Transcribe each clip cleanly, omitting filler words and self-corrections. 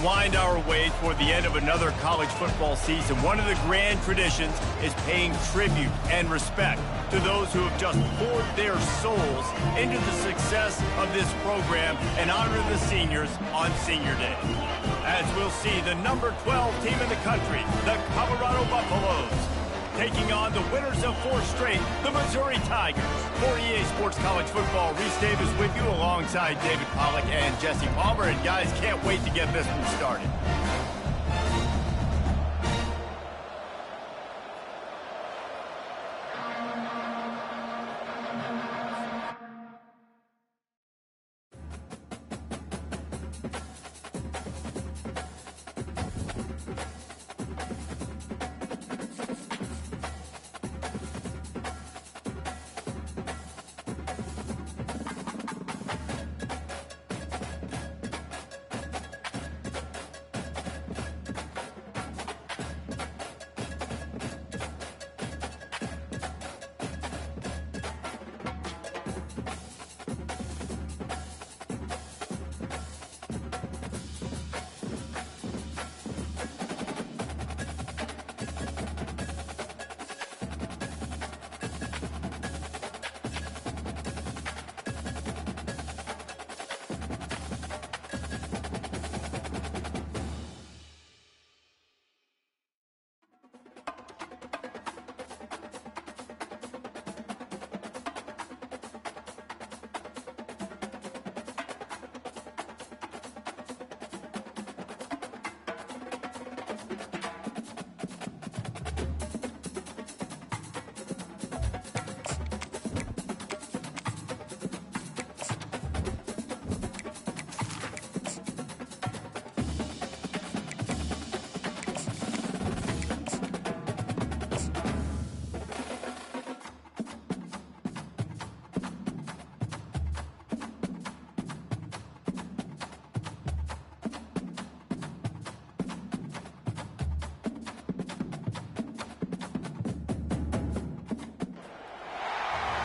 wind our way toward the end of another college football season, one of the grand traditions is paying tribute and respect to those who have just poured their souls into the success of this program and honor the seniors on Senior Day. As we'll see, the number 12 team in the country, the Colorado Buffaloes, taking on the winners of 4 straight, the Missouri Tigers. For EA Sports College Football, Reese Davis with you alongside David Pollack and Jesse Palmer. And guys, can't wait to get this one started.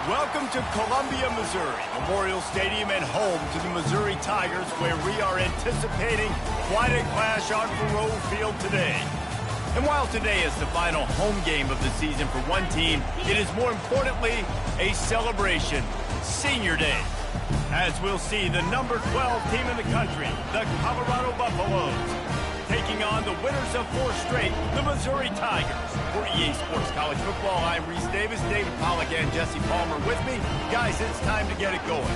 Welcome to Columbia, Missouri, Memorial Stadium and home to the Missouri Tigers, where we are anticipating quite a clash on Faurot Field today. And while today is the final home game of the season for one team, it is more importantly a celebration, Senior Day. As we'll see, the number 12 team in the country, the Colorado Buffaloes, taking on the winners of 4 straight, the Missouri Tigers. For EA Sports College Football, I'm Reese Davis, David Pollack and Jesse Palmer with me. Guys, it's time to get it going.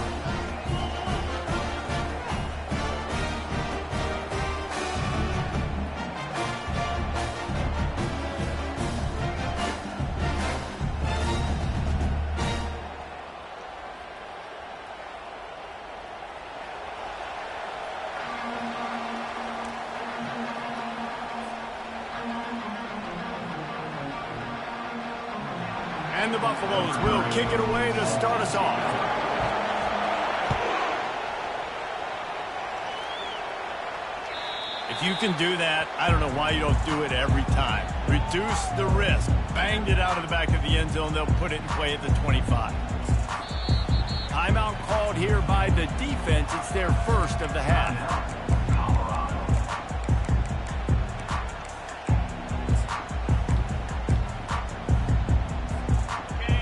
And the Buffaloes will kick it away to start us off. If you can do that, I don't know why you don't do it every time. Reduce the risk. Banged it out of the back of the end zone. They'll put it in play at the 25. Timeout called here by the defense. It's their first of the half.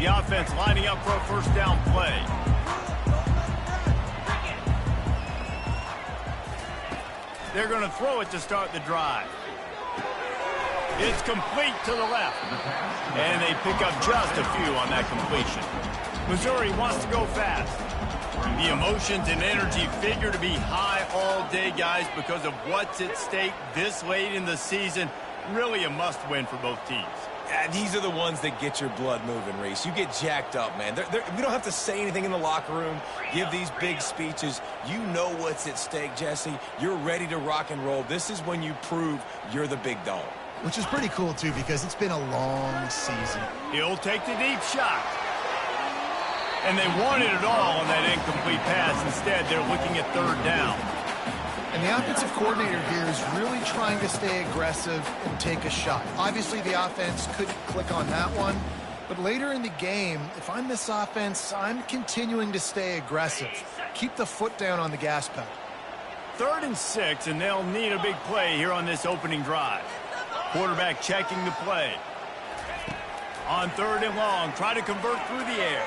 The offense lining up for a first down play. They're going to throw it to start the drive. It's complete to the left. And they pick up just a few on that completion. Missouri wants to go fast. The emotions and energy figure to be high all day, guys, because of what's at stake this late in the season. Really a must-win for both teams. Yeah, these are the ones that get your blood moving, Reese. You get jacked up, man. We don't have to say anything in the locker room, give these big speeches. You know what's at stake, Jesse. You're ready to rock and roll. This is when you prove you're the big dog. Which is pretty cool, too, because it's been a long season. He'll take the deep shot. And they wanted it all on that incomplete pass. Instead, they're looking at 3rd down. And the offensive coordinator here is really trying to stay aggressive and take a shot. Obviously, the offense couldn't click on that one. But later in the game, if I'm this offense, I'm continuing to stay aggressive. Keep the foot down on the gas pedal. 3rd and 6, and they'll need a big play here on this opening drive. Quarterback checking the play. On 3rd and long, try to convert through the air.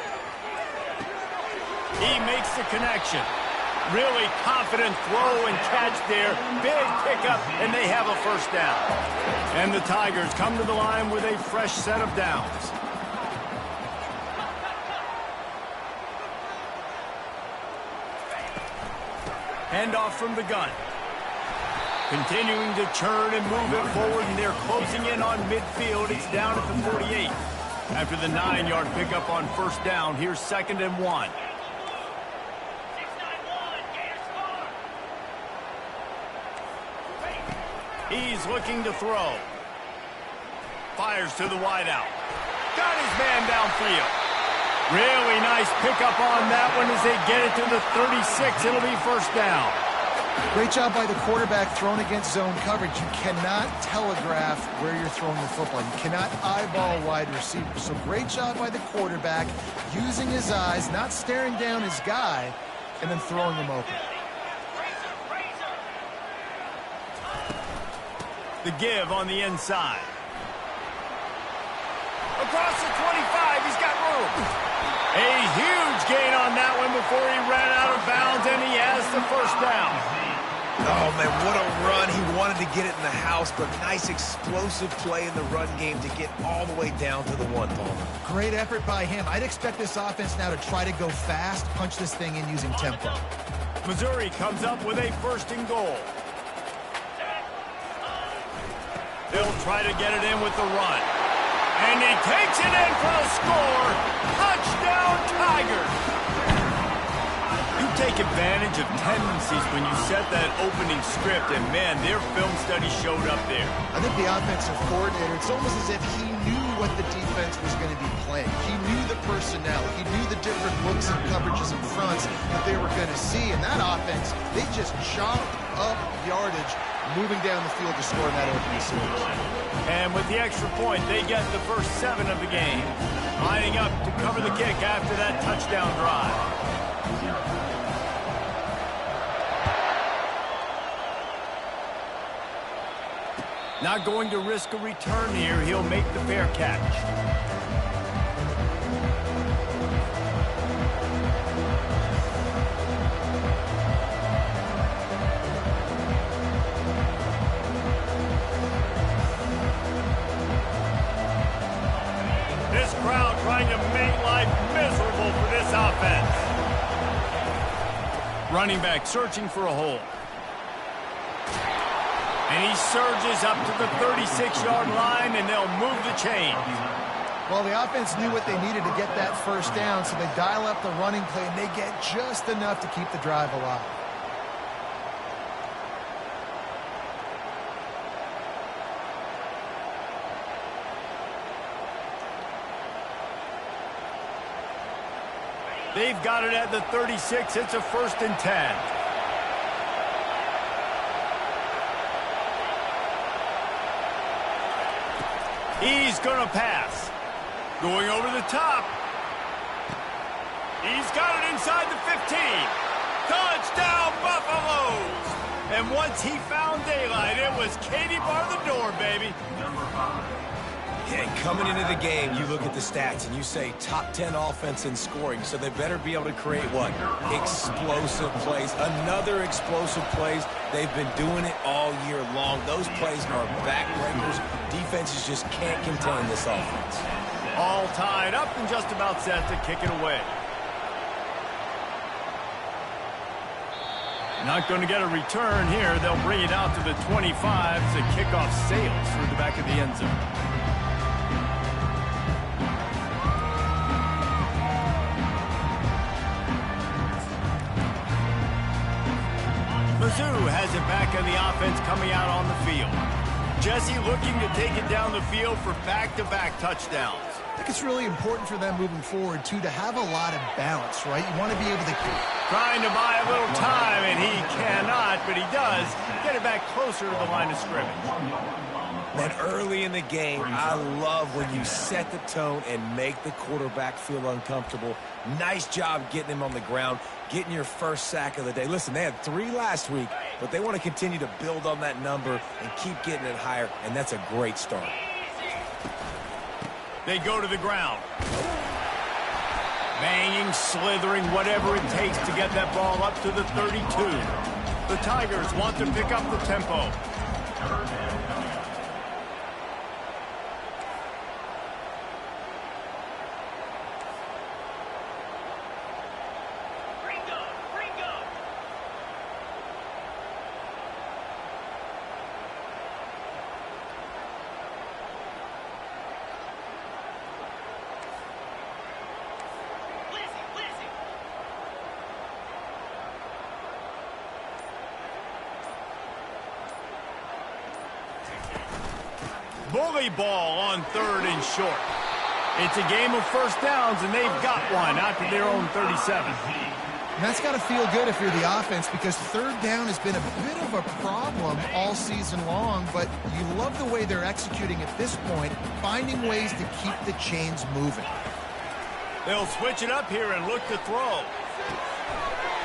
He makes the connection. Really confident throw and catch there. Big pickup, and they have a first down. And the Tigers come to the line with a fresh set of downs. Handoff from the gun. Continuing to churn and move it forward, and they're closing in on midfield. It's down at the 48. After the 9-yard pickup on first down, here's 2nd and 1. He's looking to throw. Fires to the wideout. Got his man downfield. Really nice pickup on that one as they get it to the 36. It'll be first down. Great job by the quarterback thrown against zone coverage. You cannot telegraph where you're throwing the football. You cannot eyeball wide receivers. So great job by the quarterback using his eyes, not staring down his guy, and then throwing him open. The give on the inside. Across the 25, he's got room. A huge gain on that one before he ran out of bounds, and he has the first down. Oh, man, what a run. He wanted to get it in the house, but nice explosive play in the run game to get all the way down to the 1, Paul. Great effort by him. I'd expect this offense now to try to go fast, punch this thing in using tempo. Missouri comes up with a 1st and goal. They'll try to get it in with the run. And he takes it in for the score. Touchdown, Tigers. You take advantage of tendencies when you set that opening script, and, man, their film study showed up there. I think the offensive coordinator, it's almost as if he knew what the defense was going to be playing. He knew the personnel. He knew the different looks and coverages and fronts that they were going to see. And that offense, they just chopped up yardage moving down the field to score in that opening series. And with the extra point, they get the first 7 of the game. Lining up to cover the kick after that touchdown drive. Not going to risk a return here. He'll make the fair catch. This crowd trying to make life miserable for this offense. Running back searching for a hole. And he surges up to the 36-yard line, and they'll move the chains. Well, the offense knew what they needed to get that first down, so they dial up the running play, and they get just enough to keep the drive alive. They've got it at the 36. It's a 1st and 10. He's going to pass. Going over the top. He's got it inside the 15. Touchdown, Buffaloes! And once he found daylight, it was Katie bar the door, baby. Yeah, coming into the game, you look at the stats and you say top 10 offense in scoring, so they better be able to create what? Explosive plays. Another explosive plays. They've been doing it all year long. Those plays are backbreakers. Defenses just can't contain this offense. All tied up and just about set to kick it away. Not going to get a return here. They'll bring it out to the 25 as the kickoff sails through the back of the end zone. Mizzou has it back on the offense coming out on the field. Jesse looking to take it down the field for back-to-back touchdowns. I think it's really important for them moving forward, too, to have a lot of balance, right? You want to be able to... Trying to buy a little time, and he cannot, but he does get it back closer to the line of scrimmage. Man, early in the game, I love when you set the tone and make the quarterback feel uncomfortable. Nice job getting him on the ground, getting your first sack of the day. Listen, they had 3 last week. but they want to continue to build on that number and keep getting it higher, and that's a great start. They go to the ground. Banging, slithering, whatever it takes to get that ball up to the 32. The Tigers want to pick up the tempo. Bully ball on 3rd and short. It's a game of first downs, and they've got one after their own 37. And that's got to feel good if you're the offense, because 3rd down has been a bit of a problem all season long, but you love the way they're executing at this point, finding ways to keep the chains moving. They'll switch it up here and look to throw.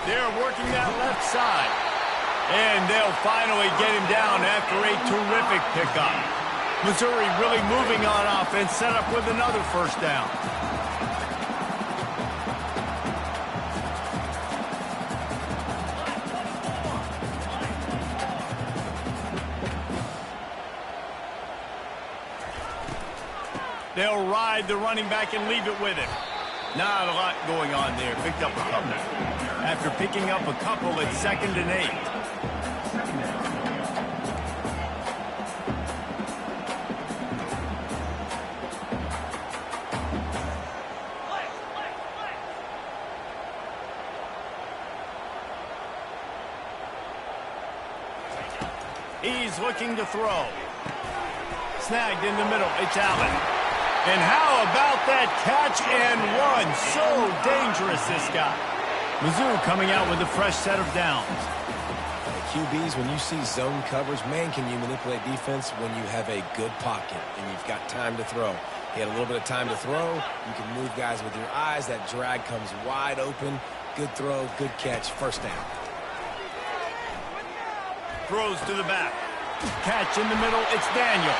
They're working that left side. And they'll finally get him down after a terrific pickup. Missouri really moving on offense, set up with another first down. They'll ride the running back and leave it with him. Not a lot going on there. Picked up a couple. After picking up a couple, it's 2nd and 8. He's looking to throw. Snagged in the middle. It's Allen. And how about that catch and run? So dangerous, this guy. Mizzou coming out with a fresh set of downs. QBs, when you see zone coverage, man, can you manipulate defense when you have a good pocket and you've got time to throw. He had a little bit of time to throw. You can move guys with your eyes. That drag comes wide open. Good throw, good catch, first down. Throws to the back. Catch in the middle. It's Daniel.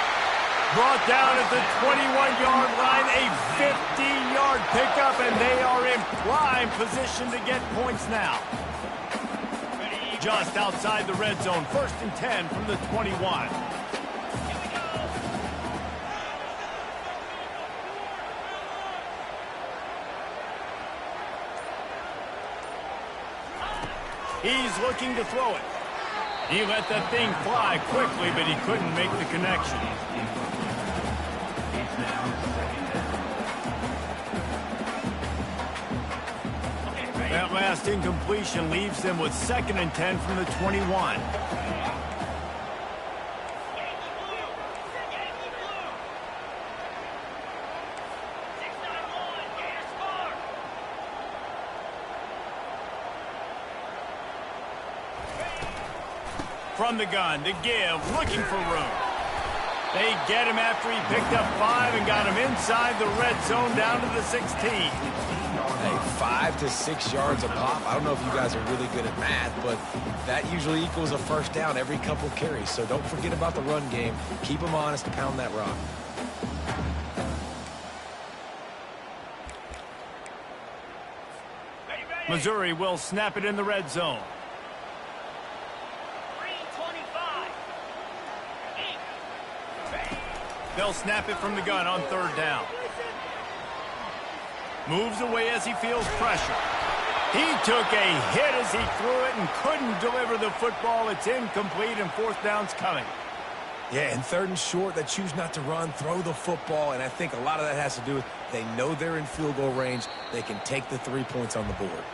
Brought down at the 21-yard line. A 50-yard pickup, and they are in prime position to get points now. Just outside the red zone. 1st and 10 from the 21. He's looking to throw it. He let that thing fly quickly, but he couldn't make the connection. That last incompletion leaves them with 2nd and 10 from the 21. From the gun, to give, looking for room. They get him after he picked up 5 and got him inside the red zone down to the 16. Hey, 5 to 6 yards a pop. I don't know if you guys are really good at math, but that usually equals a first down every couple carries. So don't forget about the run game. Keep them honest, pound that rock. Missouri will snap it in the red zone. They'll snap it from the gun on 3rd down. Moves away as he feels pressure. He took a hit as he threw it and couldn't deliver the football. It's incomplete, and 4th down's coming. Yeah, and 3rd and short, they choose not to run, throw the football, and I think a lot of that has to do with they know they're in field goal range. They can take the 3 points on the board.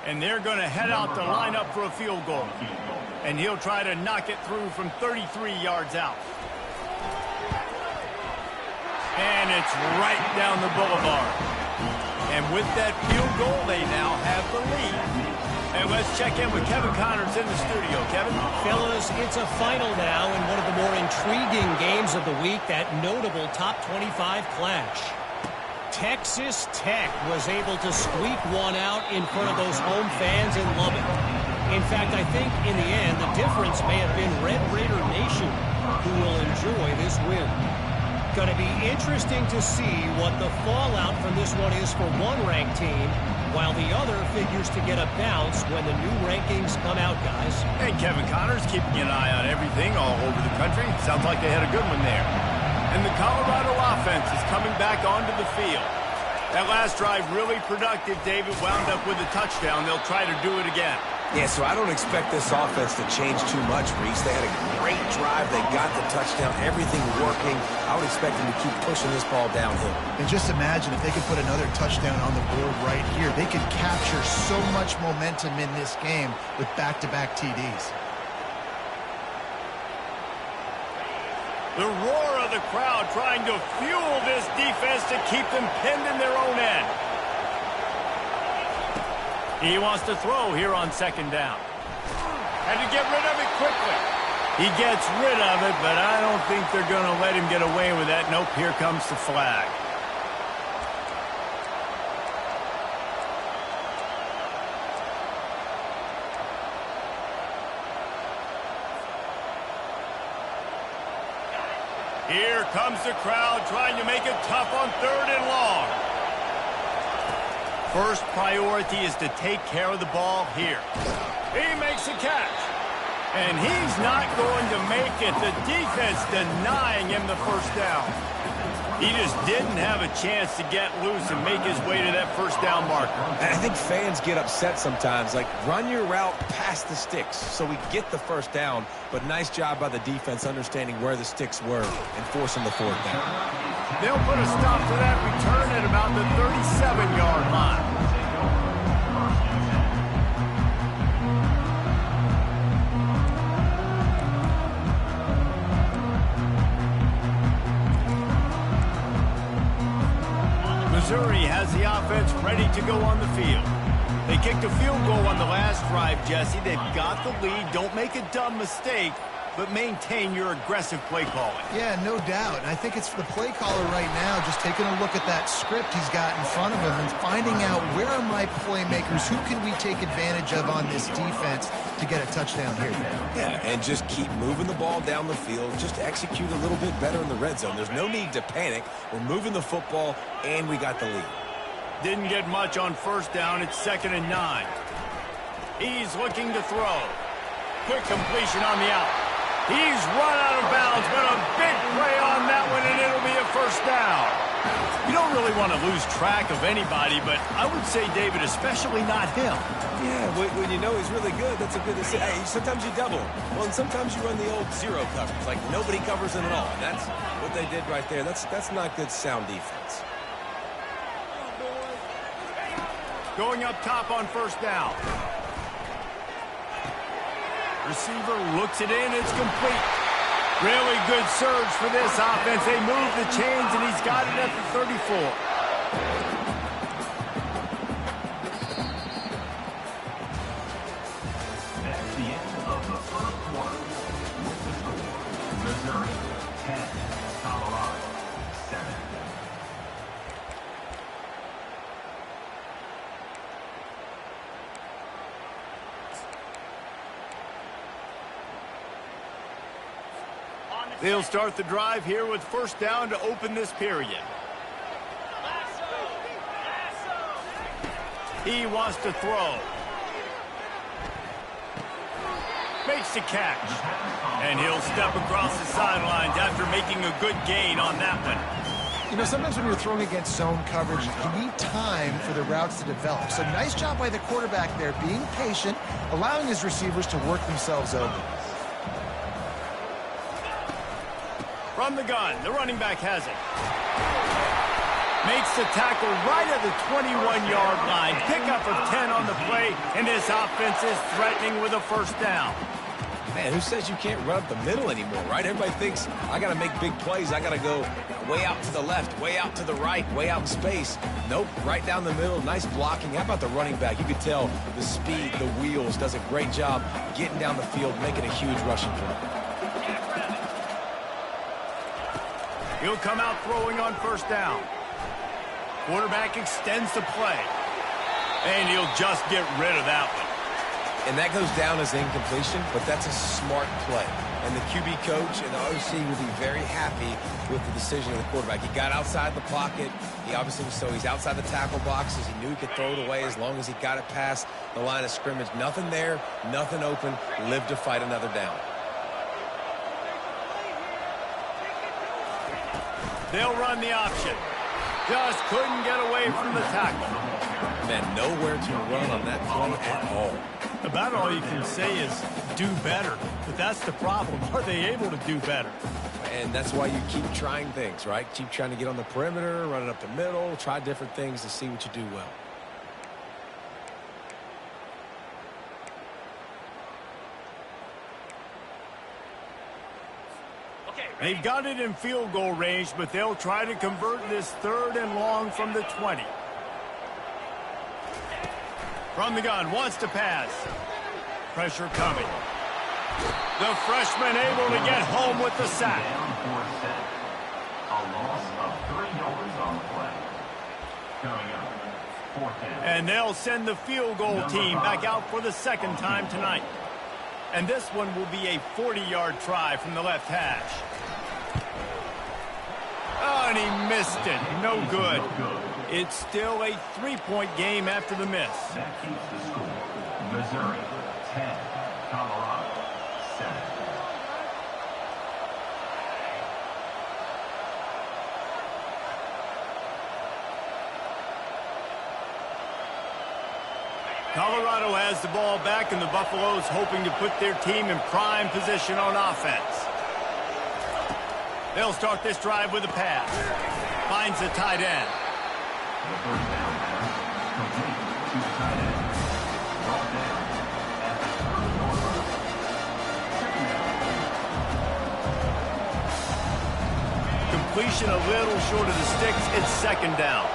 And they're going to head out to line up for a field goal. And he'll try to knock it through from 33 yards out. And it's right down the boulevard. And with that field goal, they now have the lead. And let's check in with Kevin Connors in the studio. Kevin? Fellas, it's a final now in one of the more intriguing games of the week, that notable top 25 clash. Texas Tech was able to squeak one out in front of those home fans in Lubbock. In fact, I think in the end, the difference may have been Red Raider Nation who will enjoy this win. Going to be interesting to see what the fallout from this one is for one ranked team, while the other figures to get a bounce when the new rankings come out, guys. And Kevin Connors keeping an eye on everything all over the country. Sounds like they had a good one there. And the Colorado offense is coming back onto the field. That last drive really productive. David wound up with a touchdown. They'll try to do it again. Yeah, so I don't expect this offense to change too much, Reese. They had a great drive. They got the touchdown. Everything working. I would expect them to keep pushing this ball downhill. And just imagine if they could put another touchdown on the board right here. They could capture so much momentum in this game with back-to-back TDs. The roar of the crowd trying to fuel this defense to keep them pinned in their own end. He wants to throw here on second down. Had to get rid of it quickly. He gets rid of it, but I don't think they're going to let him get away with that. Nope, here comes the flag. Here comes the crowd trying to make it tough on 3rd and long. First priority is to take care of the ball here. He makes a catch. And he's not going to make it. The defense denying him the first down. He just didn't have a chance to get loose and make his way to that first down marker. And I think fans get upset sometimes. Like, run your route past the sticks so we get the first down. But nice job by the defense understanding where the sticks were and forcing the 4th down. They'll put a stop to that return at about the 37-yard line. Missouri has the offense ready to go on the field. They kicked a field goal on the last drive, Jesse. They've got the lead. Don't make a dumb mistake, but maintain your aggressive play calling. Yeah, no doubt. And I think it's the play caller right now just taking a look at that script he's got in front of him and finding out where are my playmakers, who can we take advantage of on this defense to get a touchdown here. Yeah, and just keep moving the ball down the field. Just execute a little bit better in the red zone. There's no need to panic. We're moving the football, and we got the lead. Didn't get much on first down. It's 2nd and 9. He's looking to throw. Quick completion on the out. He's run out of bounds, but a big play on that one, and it'll be a first down. You don't really want to lose track of anybody, but I would say, David, especially not him. Yeah, when you know he's really good, that's a good decision. Hey, sometimes you double him. Well, and sometimes you run the old zero coverage, like nobody covers him at all. And that's what they did right there. That's not good sound defense. Going up top on first down. Receiver looks it in. It's complete. Really good surge for this offense. They move the chains, and he's got it at the 34. That's the end of the first quarter. Missouri 10, Colorado 7. They'll start the drive here with first down to open this period. He wants to throw. Makes the catch. And he'll step across the sidelines after making a good gain on that one. You know, sometimes when you're throwing against zone coverage, you need time for the routes to develop. So nice job by the quarterback there, being patient, allowing his receivers to work themselves open. From the gun, the running back has it. Makes the tackle right at the 21-yard line. Pickup of 10 on the play, and this offense is threatening with a first down. Man, who says you can't run up the middle anymore, right? Everybody thinks, I got to make big plays. I got to go way out to the left, way out to the right, way out in space. Nope, right down the middle. Nice blocking. How about the running back? You could tell the speed, the wheels, does a great job getting down the field, making a huge rushing play. He'll come out throwing on first down. Quarterback extends the play. And he'll just get rid of that one. And that goes down as incompletion, but that's a smart play. And the QB coach and the OC will be very happy with the decision of the quarterback. He got outside the pocket. He obviously was he's outside the tackle boxes. He knew he could throw it away as long as he got it past the line of scrimmage. Nothing there, nothing open. Live to fight another down. They'll run the option. Just couldn't get away from the tackle. Man, nowhere to run on that play at all. About all you can say is do better. But that's the problem. Are they able to do better? And that's why you keep trying things, right? Keep trying to get on the perimeter, run it up the middle, try different things to see what you do well. They've got it in field goal range, but they'll try to convert this 3rd and long from the 20. From the gun, wants to pass. Pressure coming. The freshman able to get home with the sack. A loss of 3 yards on the play. Coming up, 4th down. And they'll send the field goal team back out for the 2nd time tonight. And this one will be a 40-yard try from the left hash. Oh, and he missed it. No good. It's still a 3-point game after the miss. That keeps the score. Missouri 10, Colorado 7. Colorado has the ball back, and the Buffaloes hoping to put their team in prime position on offense. They'll start this drive with a pass. Finds the tight end. The 1st down pass complete to the tight end. Brought down at the 30-yard line. 2nd down. Completion a little short of the sticks. It's 2nd down.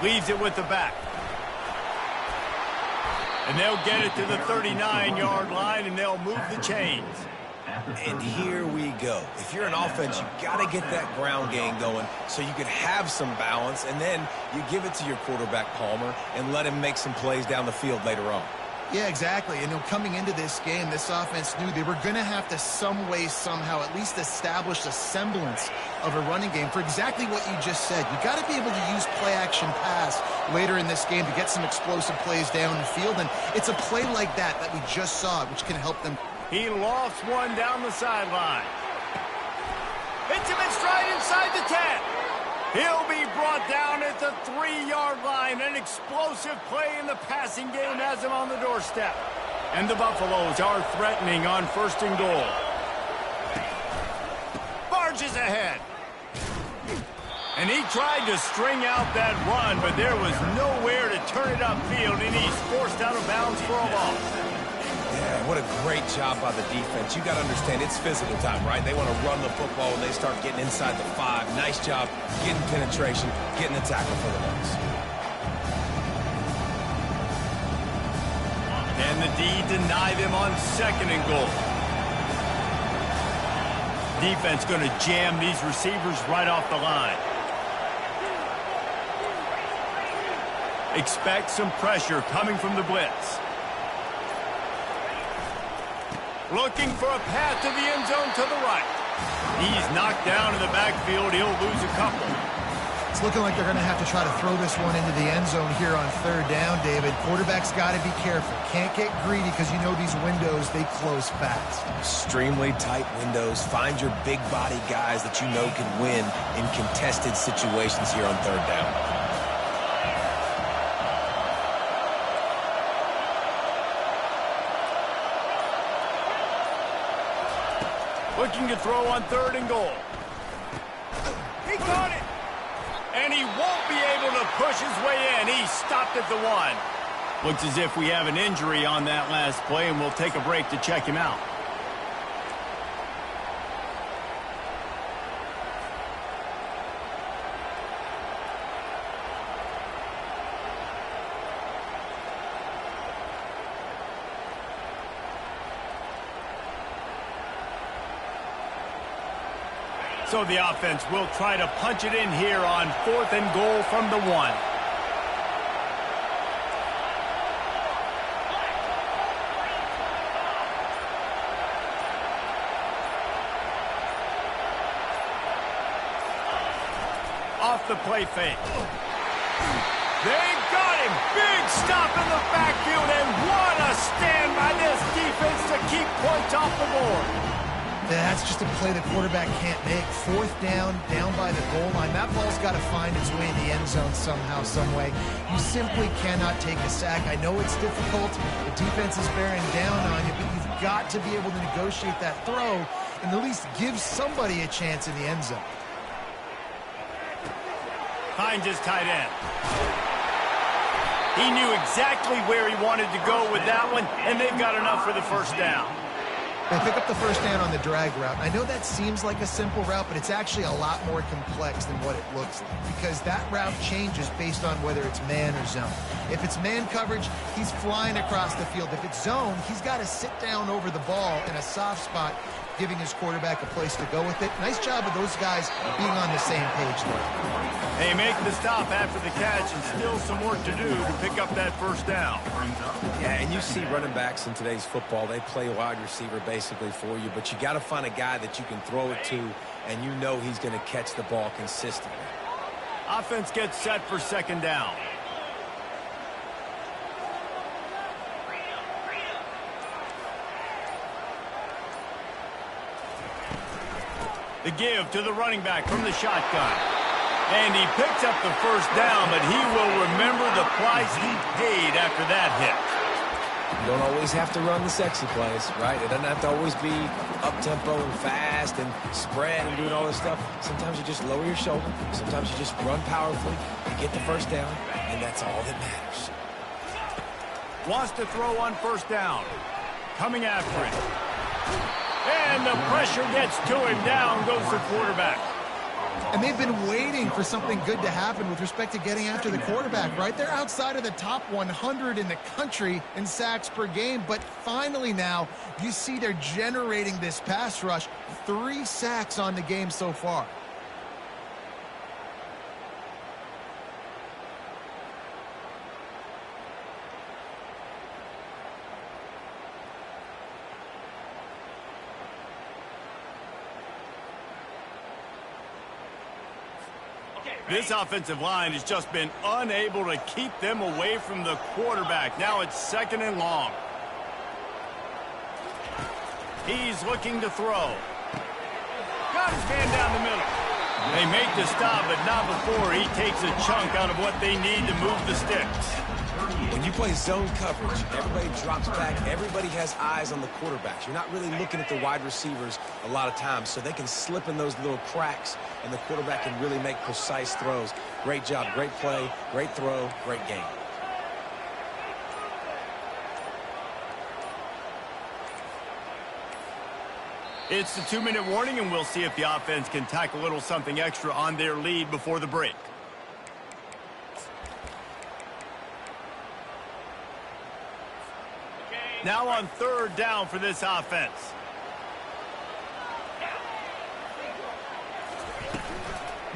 Leaves it with the back. And they'll get it to the 39-yard line, and they'll move the chains. And here we go. If you're an offense, you've got to get that ground game going so you can have some balance, and then you give it to your quarterback, Palmer, and let him make some plays down the field later on. Yeah, exactly. And coming into this game, this offense knew they were going to have to some way, somehow, at least establish a semblance of a running game for exactly what you just said. You got to be able to use play-action pass later in this game to get some explosive plays down the field. And it's a play like that we just saw, which can help them. He lofts one down the sideline. Hits him in stride inside the 10. He'll be brought down at the 3-yard line. An explosive play in the passing game has him on the doorstep. And the Buffaloes are threatening on 1st and goal. Barges ahead. And he tried to string out that run, but there was nowhere to turn it upfield, and he's forced out of bounds for a loss. Yeah, what a great job by the defense. You got to understand, it's physical time, right? They want to run the football when they start getting inside the 5. Nice job getting penetration, getting the tackle for the loss. And the D deny them on 2nd and goal. Defense going to jam these receivers right off the line. Expect some pressure coming from the blitz. Looking for a path to the end zone to the right. He's knocked down in the backfield. He'll lose a couple. It's looking like they're going to have to try to throw this one into the end zone here on 3rd down, David. Quarterback's got to be careful. Can't get greedy because you know these windows, they close fast. Extremely tight windows. Find your big body guys that you know can win in contested situations here on 3rd down. Looking to throw on 3rd and goal. He caught it. And he won't be able to push his way in. He stopped at the 1. Looks as if we have an injury on that last play, and we'll take a break to check him out. So the offense will try to punch it in here on 4th and goal from the 1. Off the play fake. They got him. Big stop in the backfield, and what a stand by this defense to keep points off the board. That's just a play the quarterback can't make. 4th down by the goal line. That ball's got to find its way in the end zone somehow, some way. You simply cannot take a sack. I know it's difficult. The defense is bearing down on you, but you've got to be able to negotiate that throw and at least give somebody a chance in the end zone. Finds his tight end. He knew exactly where he wanted to go with that one, and they've got enough for the first down. They pick up the first down on the drag route. I know that seems like a simple route, but it's actually a lot more complex than what it looks like because that route changes based on whether it's man or zone. If it's man coverage, he's flying across the field. If it's zone, he's got to sit down over the ball in a soft spot, giving his quarterback a place to go with it. Nice job of those guys being on the same page there. They make the stop after the catch and still some work to do to pick up that first down. Yeah, and you see running backs in today's football, they play wide receiver basically for you, but you got to find a guy that you can throw it to, and you know he's going to catch the ball consistently. Offense gets set for 2nd down. The give to the running back from the shotgun. And he picks up the first down, but he will remember the price he paid after that hit. You don't always have to run the sexy plays, right? It doesn't have to always be up-tempo and fast and spread and doing all this stuff. Sometimes you just lower your shoulder. Sometimes you just run powerfully. You get the first down, and that's all that matters. Wants to throw on 1st down. Coming after it. And the pressure gets to him. Down goes the quarterback. And they've been waiting for something good to happen with respect to getting after the quarterback, right? They're outside of the top 100 in the country in sacks per game, but finally now you see they're generating this pass rush. 3 sacks on the game so far. This offensive line has just been unable to keep them away from the quarterback. Now it's 2nd and long. He's looking to throw. Got his man down the middle. They make the stop, but not before he takes a chunk out of what they need to move the sticks. When you play zone coverage, everybody drops back. Everybody has eyes on the quarterbacks. You're not really looking at the wide receivers a lot of times, so they can slip in those little cracks, and the quarterback can really make precise throws. Great job, great play, great throw, great game. It's the 2-minute warning, and we'll see if the offense can tack a little something extra on their lead before the break. Now on 3rd down for this offense.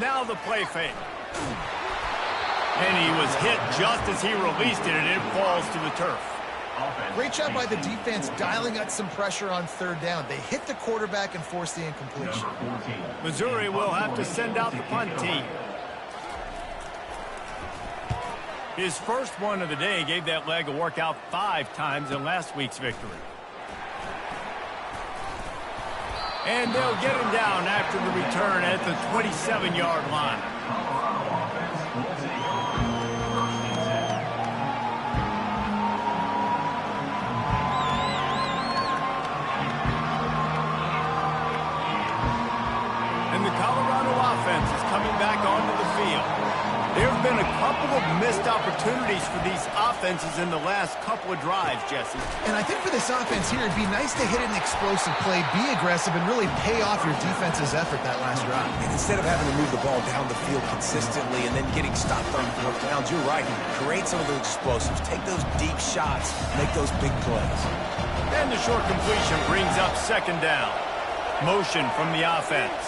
Now the play fake. And he was hit just as he released it, and it falls to the turf. Great job by the defense dialing up some pressure on 3rd down. They hit the quarterback and forced the incompletion. Missouri will have to send out the punt team. His first one of the day gave that leg a workout 5 times in last week's victory. And they'll get him down after the return at the 27-yard line. And the Colorado offense is coming back onto the field. There have been a couple of missed opportunities for these offenses in the last couple of drives, Jesse. And I think for this offense here, it'd be nice to hit an explosive play, be aggressive, and really pay off your defense's effort that last drive. And instead of having to move the ball down the field consistently and then getting stopped on 4th downs, you're right. Create some of those explosives. Take those deep shots. Make those big plays. And the short completion brings up 2nd down. Motion from the offense.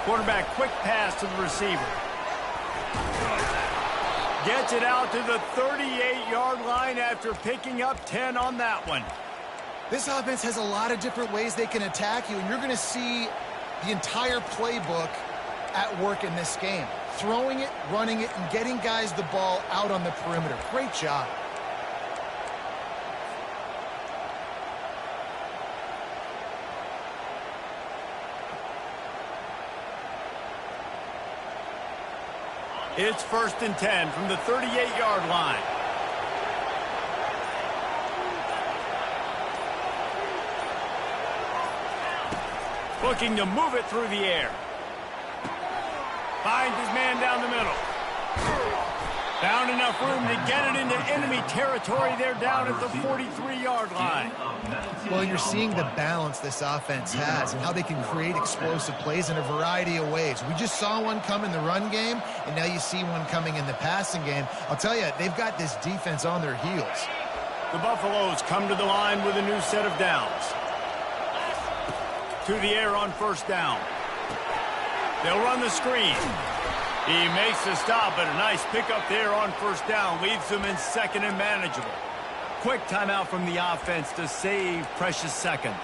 Quarterback quick pass to the receiver. Gets it out to the 38-yard line after picking up 10 on that one. This offense has a lot of different ways they can attack you, and you're going to see the entire playbook at work in this game. Throwing it, running it, and getting guys the ball out on the perimeter. Great job. It's 1st and 10 from the 38-yard line. Looking to move it through the air. Finds his man down the middle. Found enough room to get it into enemy territory. They're down at the 43-yard line. Well, you're seeing the balance this offense has and how they can create explosive plays in a variety of ways. We just saw one come in the run game, and now you see one coming in the passing game. I'll tell you, they've got this defense on their heels. The Buffaloes come to the line with a new set of downs. To the air on 1st down. They'll run the screen. He makes the stop, but a nice pickup there on 1st down. Leaves them in 2nd and manageable. Quick timeout from the offense to save precious seconds.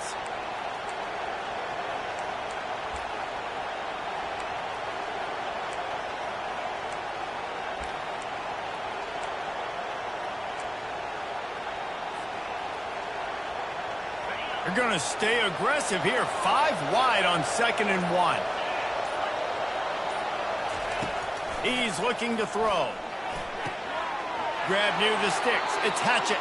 They're going to stay aggressive here. 5 wide on 2nd and 1. He's looking to throw. Grab near the sticks. It's Hatchett.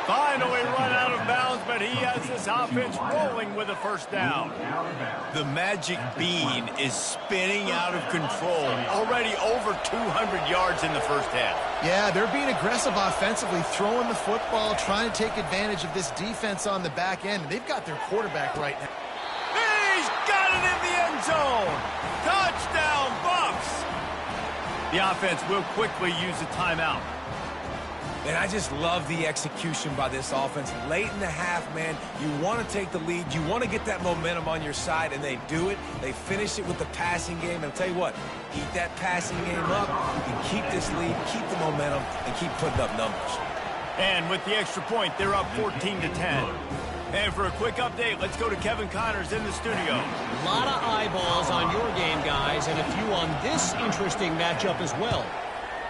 Finally run out of bounds, but he has this offense rolling with a 1st down. The magic bean is spinning out of control. Already over 200 yards in the 1st half. Yeah, they're being aggressive offensively, throwing the football, trying to take advantage of this defense on the back end. They've got their quarterback right now. He's got it in the end zone. Touchdown, Bucs. The offense will quickly use a timeout. And I just love the execution by this offense. Late in the half, man, you want to take the lead. You want to get that momentum on your side, and they do it. They finish it with the passing game. And I'll tell you what, keep that passing game up. You can keep this lead, keep the momentum, and keep putting up numbers. And with the extra point, they're up 14-10. And for a quick update, let's go to Kevin Connors in the studio. A lot of eyeballs on your game, guys, and a few on this interesting matchup as well.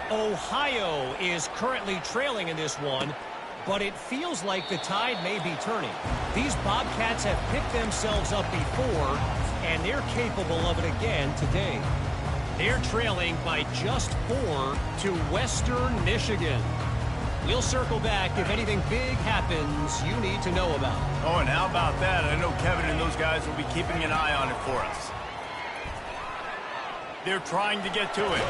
Ohio is currently trailing in this one, but it feels like the tide may be turning. These Bobcats have picked themselves up before, and they're capable of it again today. They're trailing by just 4 to Western Michigan. We'll circle back if anything big happens you need to know about. Oh, and how about that? I know Kevin and those guys will be keeping an eye on it for us. They're trying to get to it.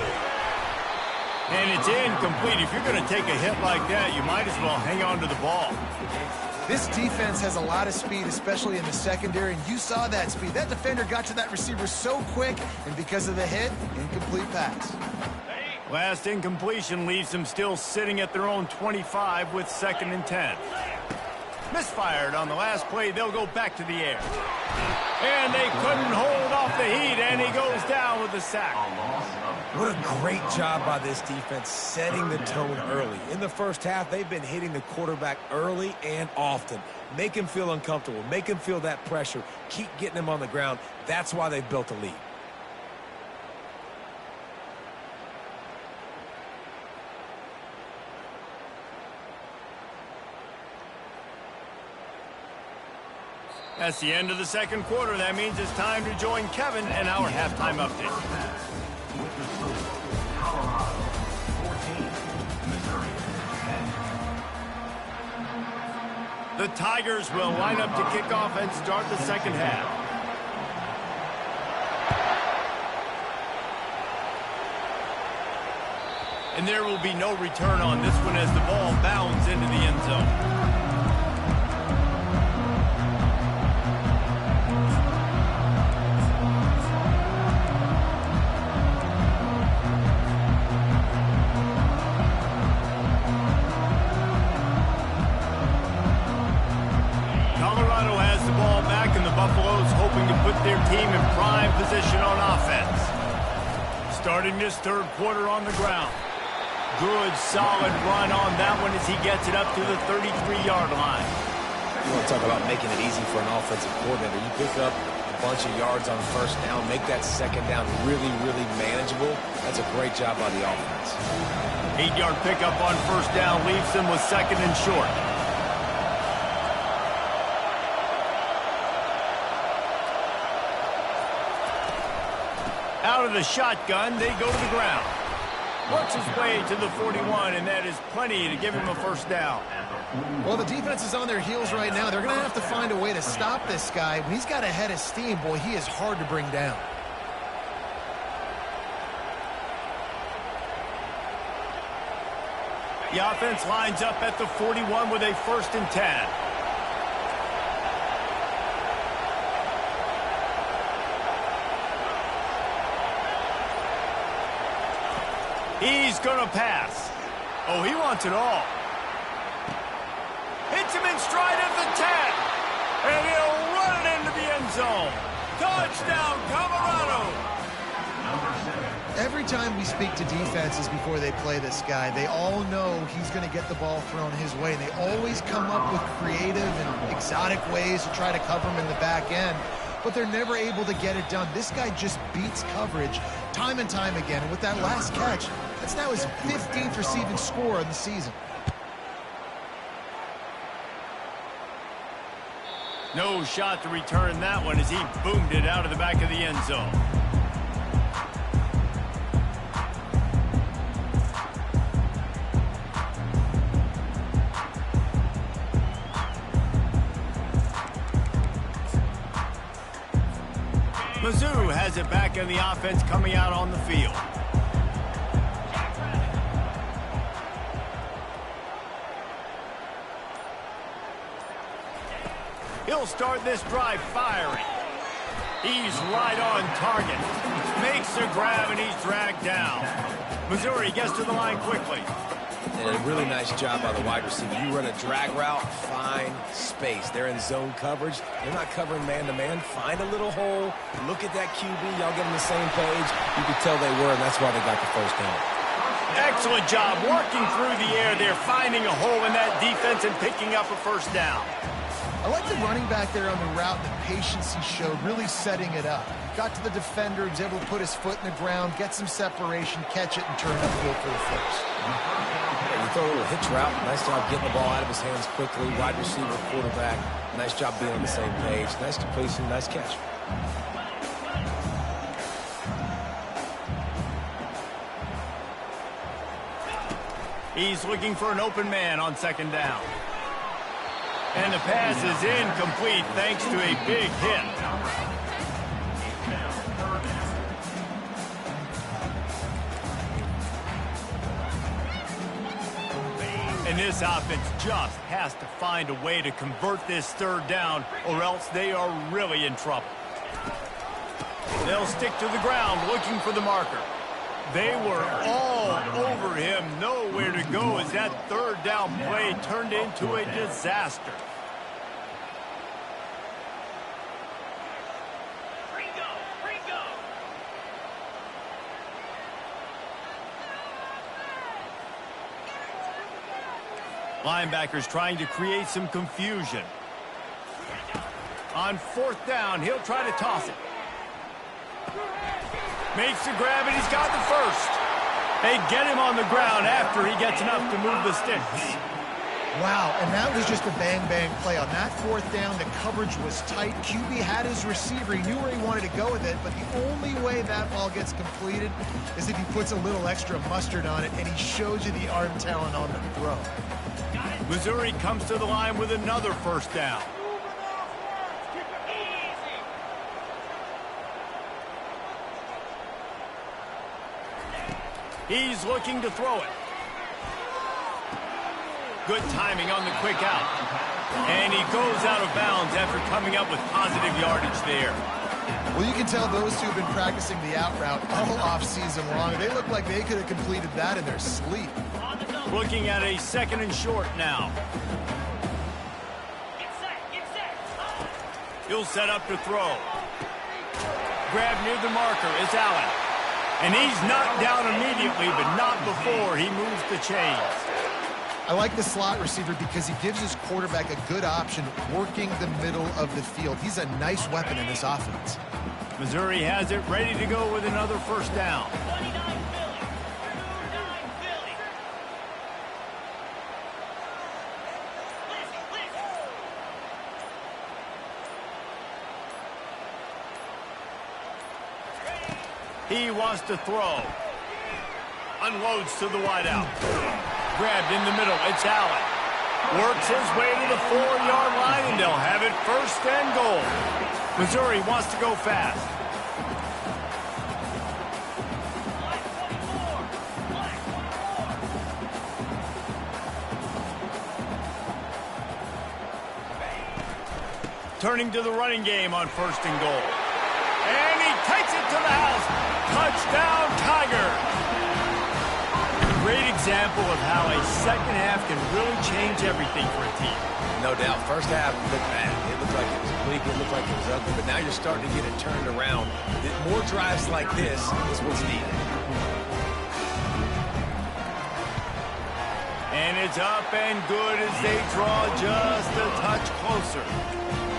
And it's incomplete. If you're going to take a hit like that, you might as well hang on to the ball. This defense has a lot of speed, especially in the secondary, and you saw that speed. That defender got to that receiver so quick, and because of the hit, incomplete pass. Last incompletion leaves them still sitting at their own 25 with 2nd and 10. Misfired on the last play. They'll go back to the air. And they couldn't hold off the heat, and he goes down with the sack. What a great job by this defense setting the tone early. In the 1st half, they've been hitting the quarterback early and often. Make him feel uncomfortable. Make him feel that pressure. Keep getting him on the ground. That's why they've built a lead. That's the end of the 2nd quarter. That means it's time to join Kevin and our halftime update. With the score, Colorado 14, Missouri 10. The Tigers will line up to kick off and start the 2nd half. And there will be no return on this one as the ball bounds into the end zone. Colorado has the ball back, and the Buffaloes hoping to put their team in prime position on offense. starting this third quarter on the ground. Good, solid run on that one as he gets it up to the 33-yard line. You want to talk about making it easy for an offensive coordinator. You pick up a bunch of yards on first down, make that second down really, really manageable. That's a great job by the offense. 8-yard pickup on first down leaves him with second and short. Out of the shotgun, they go to the ground. Works his way to the 41, and that is plenty to give him a first down. Well, the defense is on their heels right now. They're going to have to find a way to stop this guy. When he's got a head of steam, boy, he is hard to bring down. The offense lines up at the 41 with a 1st and 10. He's going to pass. Oh, he wants it all. Hits him in stride at the 10. And he'll run it into the end zone. Touchdown, Colorado. Every time we speak to defenses before they play this guy, they all know he's going to get the ball thrown his way. And they always come up with creative and exotic ways to try to cover him in the back end. But they're never able to get it done. This guy just beats coverage time and time again. And with that last catch, that's now his 15th receiving score of the season. No shot to return that one as he boomed it out of the back of the end zone. Mizzou has it back in the offense coming out on the field. He'll start this drive firing. He's right on target. Makes a grab and he's dragged down. Missouri gets to the line quickly. And a really nice job by the wide receiver. You run a drag route, find space. They're in zone coverage. They're not covering man-to-man. Find a little hole. Look at that QB. Y'all get on the same page. You could tell they were, and that's why they got the first down. Excellent job working through the air there, finding a hole in that defense and picking up a first down. I like the running back there on the route and the patience he showed, really setting it up. Got to the defender, was able to put his foot in the ground, get some separation, catch it, and turn it upfield for the first. Yeah, you throw a little hitch route. Nice job getting the ball out of his hands quickly. Wide receiver, quarterback. Nice job being on the same page. Nice completion, nice catch. He's looking for an open man on second down. And the pass is incomplete thanks to a big hit. And this offense just has to find a way to convert this third down or else they are really in trouble. They'll stick to the ground looking for the marker. They were all over him, nowhere to go as that third down play turned into a disaster. Linebackers trying to create some confusion. On fourth down, he'll try to toss it. Makes the grab, and he's got the first. They get him on the ground after he gets enough to move the sticks. Wow, and that was just a bang-bang play. On that fourth down, the coverage was tight. QB had his receiver. He knew where he wanted to go with it, but the only way that ball gets completed is if he puts a little extra mustard on it, and he shows you the arm talent on the throw. Missouri comes to the line with another first down. He's looking to throw it. Good timing on the quick out. And he goes out of bounds after coming up with positive yardage there. Well, you can tell those two have been practicing the out route all off-season long. They look like they could have completed that in their sleep. Looking at a second and short now. He'll set up to throw. Grab near the marker is Allen. And he's knocked down immediately, but not before he moves the chains. I like the slot receiver because he gives his quarterback a good option working the middle of the field. He's a nice weapon in this offense. Missouri has it ready to go with another first down. He wants to throw. Unloads to the wideout. Grabbed in the middle. It's Allen. Works his way to the 4-yard line, and they'll have it first and goal. Missouri wants to go fast. Turning to the running game on first and goal. And he takes it to the house. Touchdown, Tigers. Great example of how a second half can really change everything for a team. No doubt. First half looked bad. It looked like it was bleak. It looked like it was ugly. But now you're starting to get it turned around. More drives like this is what's needed. And it's up and good as they draw just a touch closer.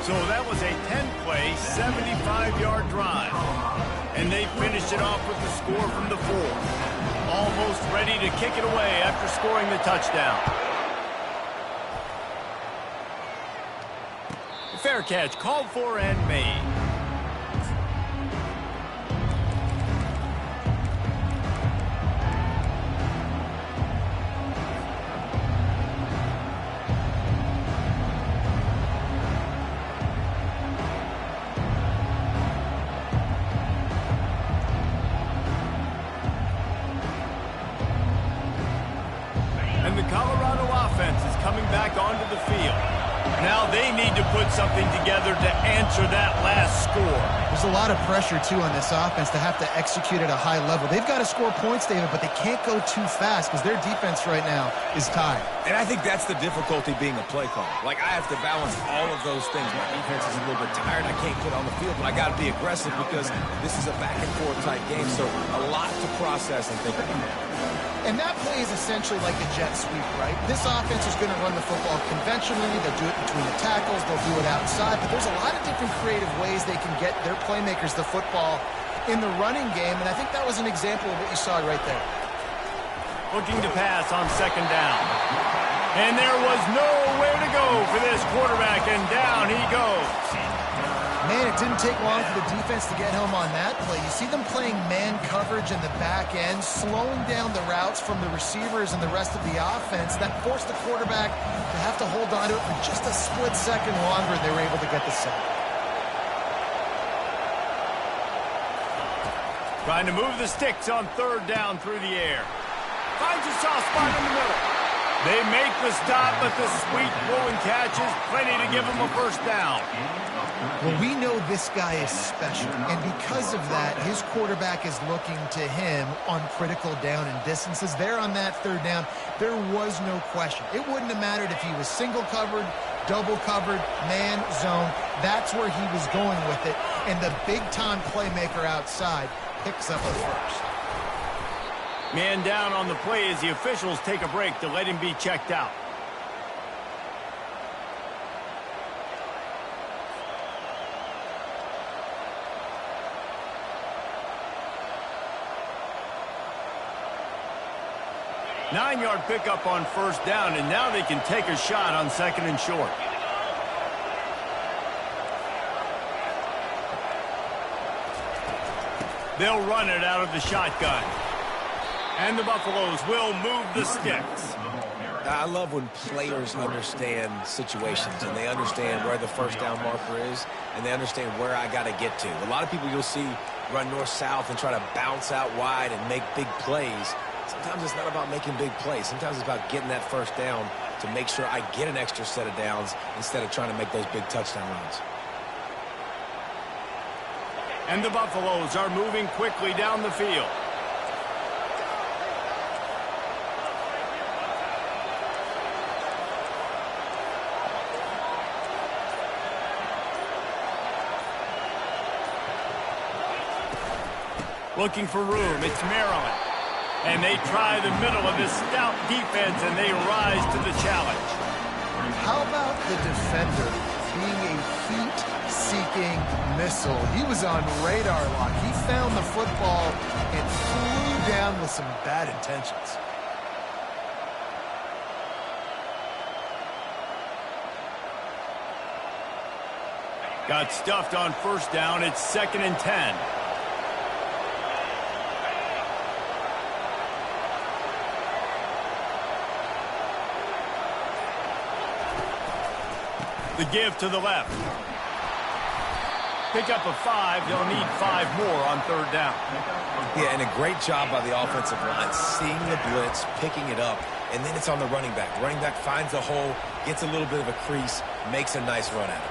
So that was a 10-play, 75-yard drive. And they finished it off with the score from the 4. Almost ready to kick it away after scoring the touchdown. Fair catch called for and made. And the Colorado offense is coming back onto the field. Now they need to put something together to answer that last score. There's a lot of pressure, too, on this offense to have to execute at a high level. They've got to score points, David, but they can't go too fast because their defense right now is tired. And I think that's the difficulty being a play caller. Like, I have to balance all of those things. My defense is a little bit tired. I can't get on the field, but I got to be aggressive because this is a back-and-forth type game, so a lot to process and think about. And that play is essentially like a jet sweep, right? This offense is going to run the football conventionally. They'll do it between the tackles. They'll do it outside. But there's a lot of different creative ways they can get their playmakers the football in the running game. And I think that was an example of what you saw right there. Looking to pass on second down. And there was nowhere to go for this quarterback, and down he goes. Man, it didn't take long for the defense to get home on that play. You see them playing man coverage in the back end, slowing down the routes from the receivers and the rest of the offense. That forced the quarterback to have to hold on to it for just a split second longer, and they were able to get the sack. Trying to move the sticks on third down through the air. Finds a soft spot in the middle. They make the stop, but the sweet pulling catch is plenty to give them a first down. Well, we know this guy is special, and because of that, his quarterback is looking to him on critical down and distances. There on that third down, there was no question. It wouldn't have mattered if he was single covered, double covered, man, zone. That's where he was going with it, and the big-time playmaker outside picks up the first. Man down on the play as the officials take a break to let him be checked out. Nine-yard pickup on first down, and now they can take a shot on second and short. They'll run it out of the shotgun. And the Buffaloes will move the sticks. I love when players understand situations and they understand where the first down marker is and they understand where I got to get to. A lot of people you'll see run north-south and try to bounce out wide and make big plays. Sometimes it's not about making big plays. Sometimes it's about getting that first down to make sure I get an extra set of downs instead of trying to make those big touchdown runs. And the Buffaloes are moving quickly down the field. Looking for room, it's Maryland. And they try the middle of this stout defense, and they rise to the challenge. How about the defender being a heat-seeking missile? He was on radar lock. He found the football and flew down with some bad intentions. Got stuffed on first down. It's 2nd and 10. The give to the left. Pick up a 5. They'll need 5 more on 3rd down. Yeah, and a great job by the offensive line, seeing the blitz, picking it up, and then it's on the running back. Running back finds a hole, gets a little bit of a crease, makes a nice run at it.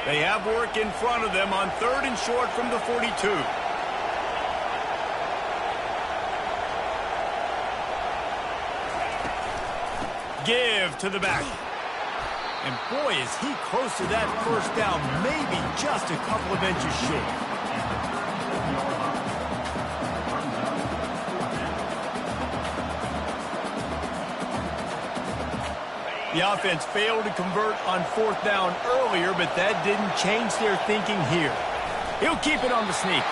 They have work in front of them on 3rd and short from the 42. Give to the back. And boy, is he close to that first down, maybe just a couple of inches short. The offense failed to convert on 4th down earlier, but that didn't change their thinking here. He'll keep it on the sneak.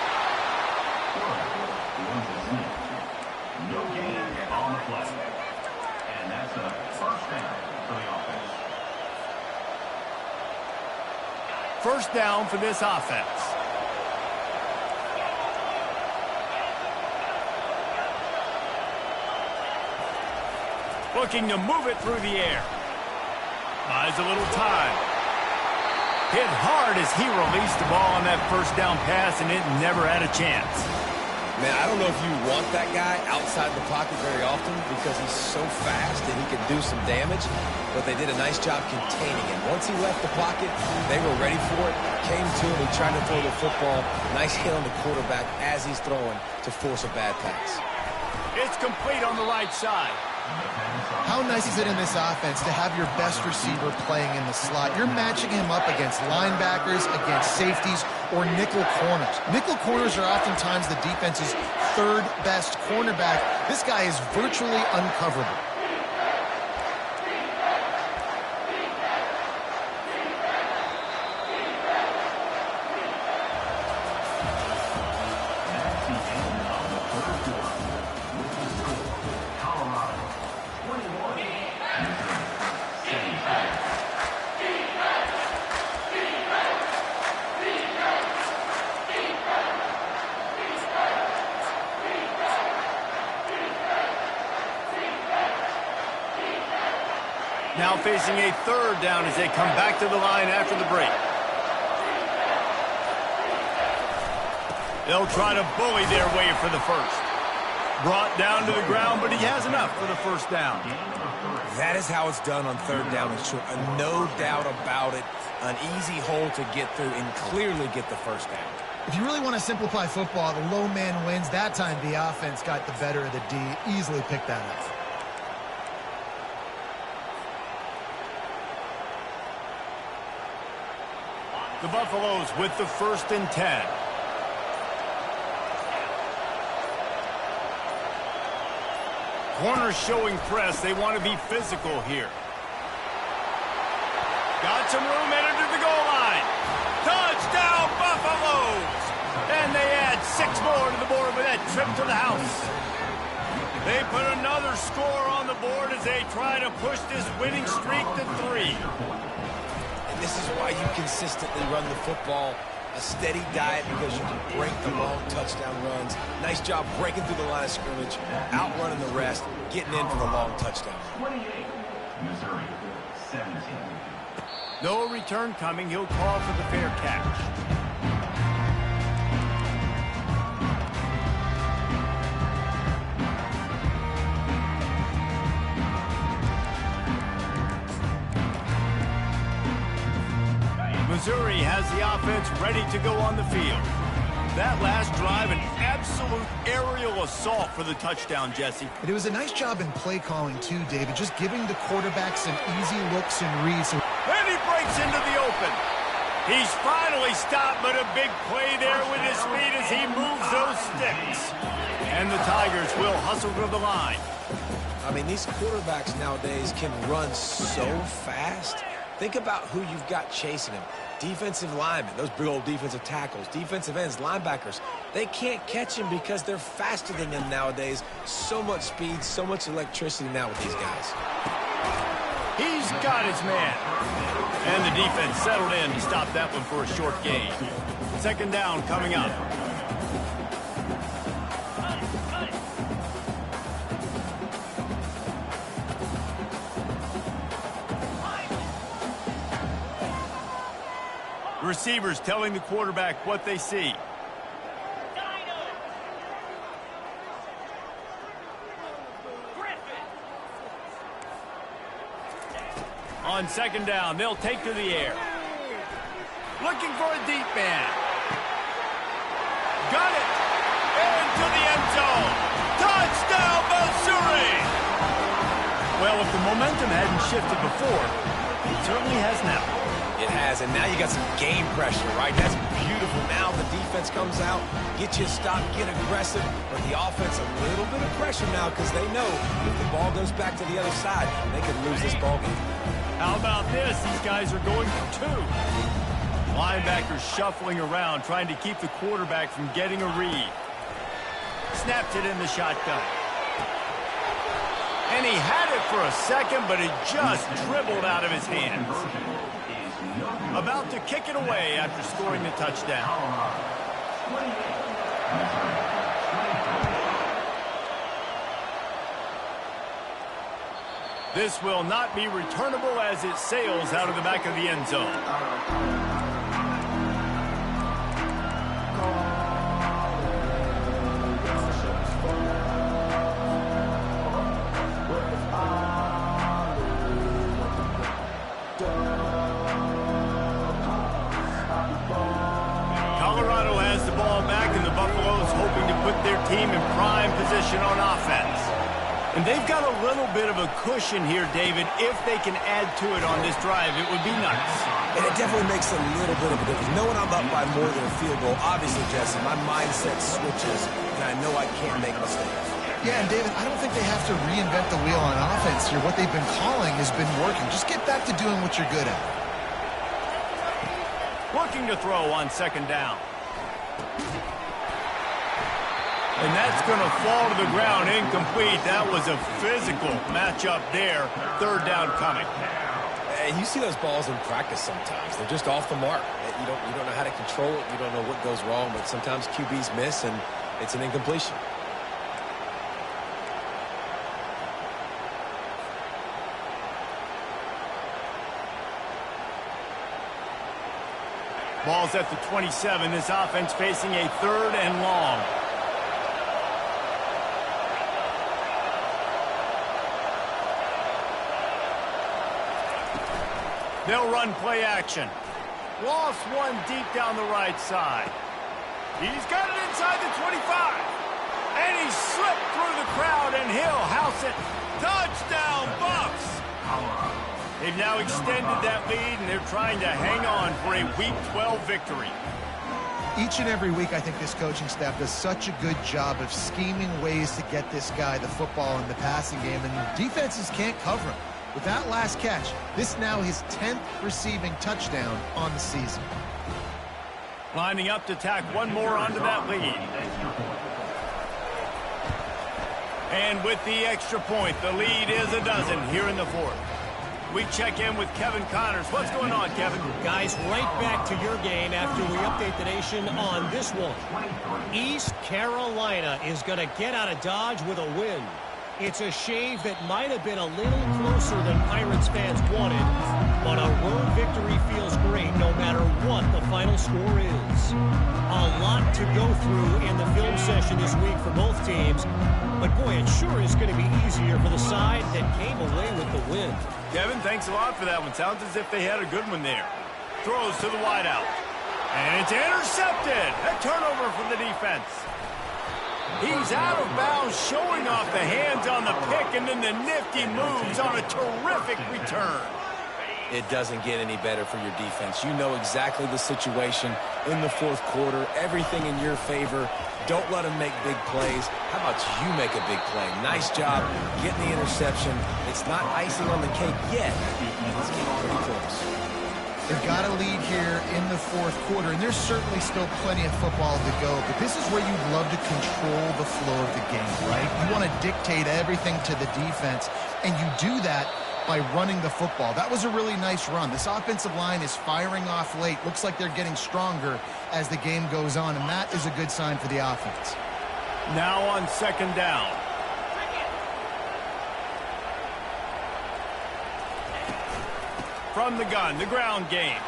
No gain on the play. And that's a first down for the offense. First down for this offense. Looking to move it through the air. Buys a little time. Hit hard as he released the ball on that first down pass, and it never had a chance. Man, I don't know if you want that guy outside the pocket very often because he's so fast and he can do some damage, but they did a nice job containing him. Once he left the pocket, they were ready for it, came to him, he tried to throw the football. Nice hit on the quarterback as he's throwing to force a bad pass. It's complete on the right side. How nice is it in this offense to have your best receiver playing in the slot? You're matching him up against linebackers, against safeties, or nickel corners. Nickel corners are oftentimes the defense's 3rd best cornerback. This guy is virtually uncoverable. Now facing a 3rd down as they come back to the line after the break. They'll try to bully their way for the first. Brought down to the ground, but he has enough for the first down. That is how it's done on 3rd down and short. No doubt about it. An easy hole to get through and clearly get the first down. If you really want to simplify football, the low man wins. That time the offense got the better of the D. Easily picked that up. The Buffaloes with the 1st and 10. Corners showing press. They want to be physical here. Got some room, entered to the goal line. Touchdown, Buffaloes! And they add 6 more to the board with that trip to the house. They put another score on the board as they try to push this winning streak to 3. This is why you consistently run the football, a steady diet, because you can break the long touchdown runs. Nice job breaking through the line of scrimmage, outrunning the rest, getting in for the long touchdown. 28, Missouri, 17. No return coming. He'll call for the fair catch. Missouri has the offense ready to go on the field. That last drive, an absolute aerial assault for the touchdown, Jesse. It was a nice job in play calling too, David, just giving the quarterback some easy looks and reads. And he breaks into the open. He's finally stopped, but a big play there with his speed as he moves those sticks. And the Tigers will hustle to the line. I mean, these quarterbacks nowadays can run so fast. Think about who you've got chasing him. Defensive linemen, those big old defensive tackles, defensive ends, linebackers. They can't catch him because they're faster than them nowadays. So much speed, so much electricity now with these guys. He's got his man. And the defense settled in to stop that one for a short gain. Second down coming up. Receivers telling the quarterback what they see. On second down, they'll take to the air. Looking for a deep man. Got it. Into the end zone. Touchdown, Missouri! Well, if the momentum hadn't shifted before, it certainly has now. It has, and now you got some game pressure, right? That's beautiful. Now the defense comes out, get you a stop, get aggressive, but the offense a little bit of pressure now because they know if the ball goes back to the other side, they could lose this ball game. How about this? These guys are going for two. Linebackers shuffling around, trying to keep the quarterback from getting a read. Snaps it in the shotgun. And he had it for a second, but it just dribbled out of his hands. About to kick it away after scoring the touchdown. This will not be returnable as it sails out of the back of the end zone. Colorado has the ball back, and the Buffaloes hoping to put their team in prime position on offense. And they've got a little bit of a cushion here, David. If they can add to it on this drive, it would be nice. And it definitely makes a little bit of a difference. Knowing I'm up by more than a field goal, obviously, Jesse, my mindset switches, and I know I can't make mistakes. Yeah, and David, I don't think they have to reinvent the wheel on offense here. What they've been calling has been working. Just get back to doing what you're good at. Looking to throw on second down. And that's going to fall to the ground incomplete. That was a physical matchup there. Third down coming. And you see those balls in practice sometimes. They're just off the mark. You don't know how to control it. You don't know what goes wrong, but sometimes QBs miss, and it's an incompletion. Ball's at the 27. This offense facing a third and long. They'll run play action. Lost one deep down the right side. He's got it inside the 25. And he slipped through the crowd, and he'll house it. Touchdown, Bucks! They've now extended that lead, and they're trying to hang on for a Week 12 victory. Each and every week, I think this coaching staff does such a good job of scheming ways to get this guy the football in the passing game, and defenses can't cover him. With that last catch, this now his 10th receiving touchdown on the season. Lining up to tack one more onto that lead. And with the extra point, the lead is a dozen here in the fourth. We check in with Kevin Connors. What's going on, Kevin? Guys, right back to your game after we update the nation on this one. East Carolina is going to get out of Dodge with a win. It's a shave that might have been a little closer than Pirates fans wanted, but a road victory feels great no matter what the final score is. A lot to go through in the film session this week for both teams, but boy, it sure is going to be easier for the side that came away with the win. Kevin, thanks a lot for that one. Sounds as if they had a good one there. Throws to the wideout. And it's intercepted. A turnover for the defense. He's out of bounds, showing off the hands on the pick, and then the nifty moves on a terrific return. It doesn't get any better for your defense. You know exactly the situation in the fourth quarter, everything in your favor. Don't let them make big plays. How about you make a big play? Nice job getting the interception. It's not icing on the cake yet. It's getting pretty close. They've got a lead here in the fourth quarter, and there's certainly still plenty of football to go, but this is where you'd love to control the flow of the game, right? You want to dictate everything to the defense, and you do that by running the football. That was a really nice run. This offensive line is firing off late. Looks like they're getting stronger as the game goes on, and that is a good sign for the offense. Now on second down. From the gun, the ground game.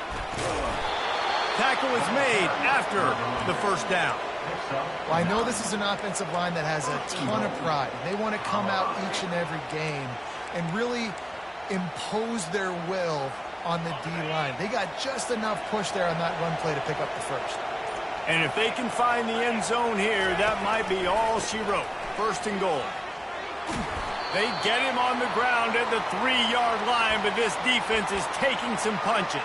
Tackle is made after the first down. Well, I know this is an offensive line that has a ton of pride. They want to come out each and every game and really impose their will on the D-line. They got just enough push there on that run play to pick up the first. And if they can find the end zone here, that might be all she wrote. First and goal. They get him on the ground at the 3-yard line, but this defense is taking some punches.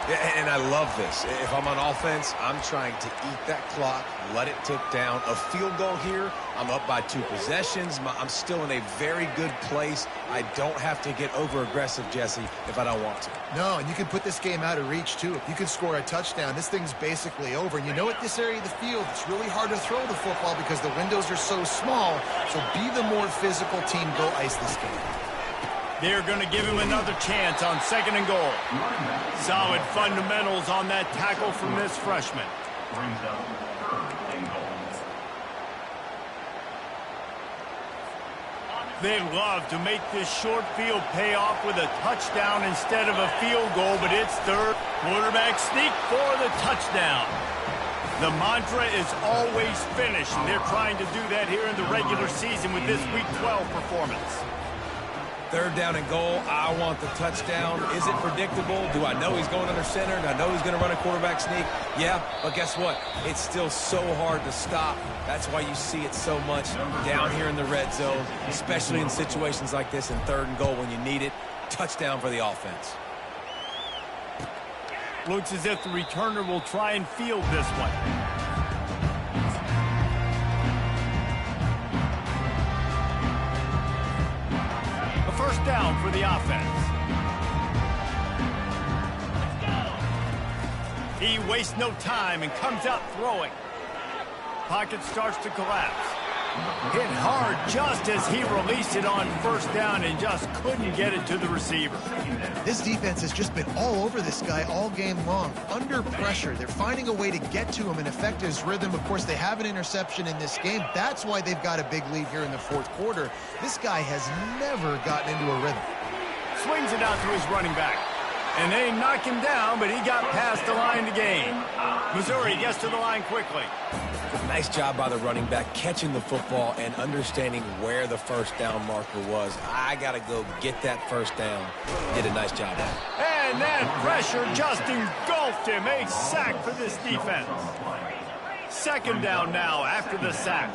Yeah, and I love this. If I'm on offense, I'm trying to eat that clock, let it tick down. A field goal here, I'm up by 2 possessions. I'm still in a very good place. I don't have to get over-aggressive, Jesse, if I don't want to. No, and you can put this game out of reach, too. If you can score a touchdown, this thing's basically over. And you know, at this area of the field, it's really hard to throw the football because the windows are so small. So be the more physical team. Go ice this game. They're going to give him another chance on second and goal. Solid fundamentals on that tackle from this freshman. Brings up third and goal. They love to make this short field pay off with a touchdown instead of a field goal, but it's third. Quarterback sneak for the touchdown. The mantra is always finish, and they're trying to do that here in the regular season with this Week 12 performance. Third down and goal. I want the touchdown. Is it predictable? Do I know he's going under center? Do I know he's going to run a quarterback sneak? Yeah, but guess what? It's still so hard to stop. That's why you see it so much down here in the red zone, especially in situations like this in third and goal when you need it. Touchdown for the offense. Looks as if the returner will try and field this one. First down for the offense. He wastes no time and comes out throwing. Pocket starts to collapse. Hit hard just as he released it on first down and just couldn't get it to the receiver. This defense has just been all over this guy all game long. Under pressure, they're finding a way to get to him and affect his rhythm. Of course, they have an interception in this game. That's why they've got a big lead here in the fourth quarter. This guy has never gotten into a rhythm. Swings it out to his running back. And they knock him down, but he got past the line to gain. Missouri gets to the line quickly. Nice job by the running back catching the football and understanding where the first down marker was. I got to go get that first down. Did a nice job. And that pressure just engulfed him. A sack for this defense. Second down now after the sack.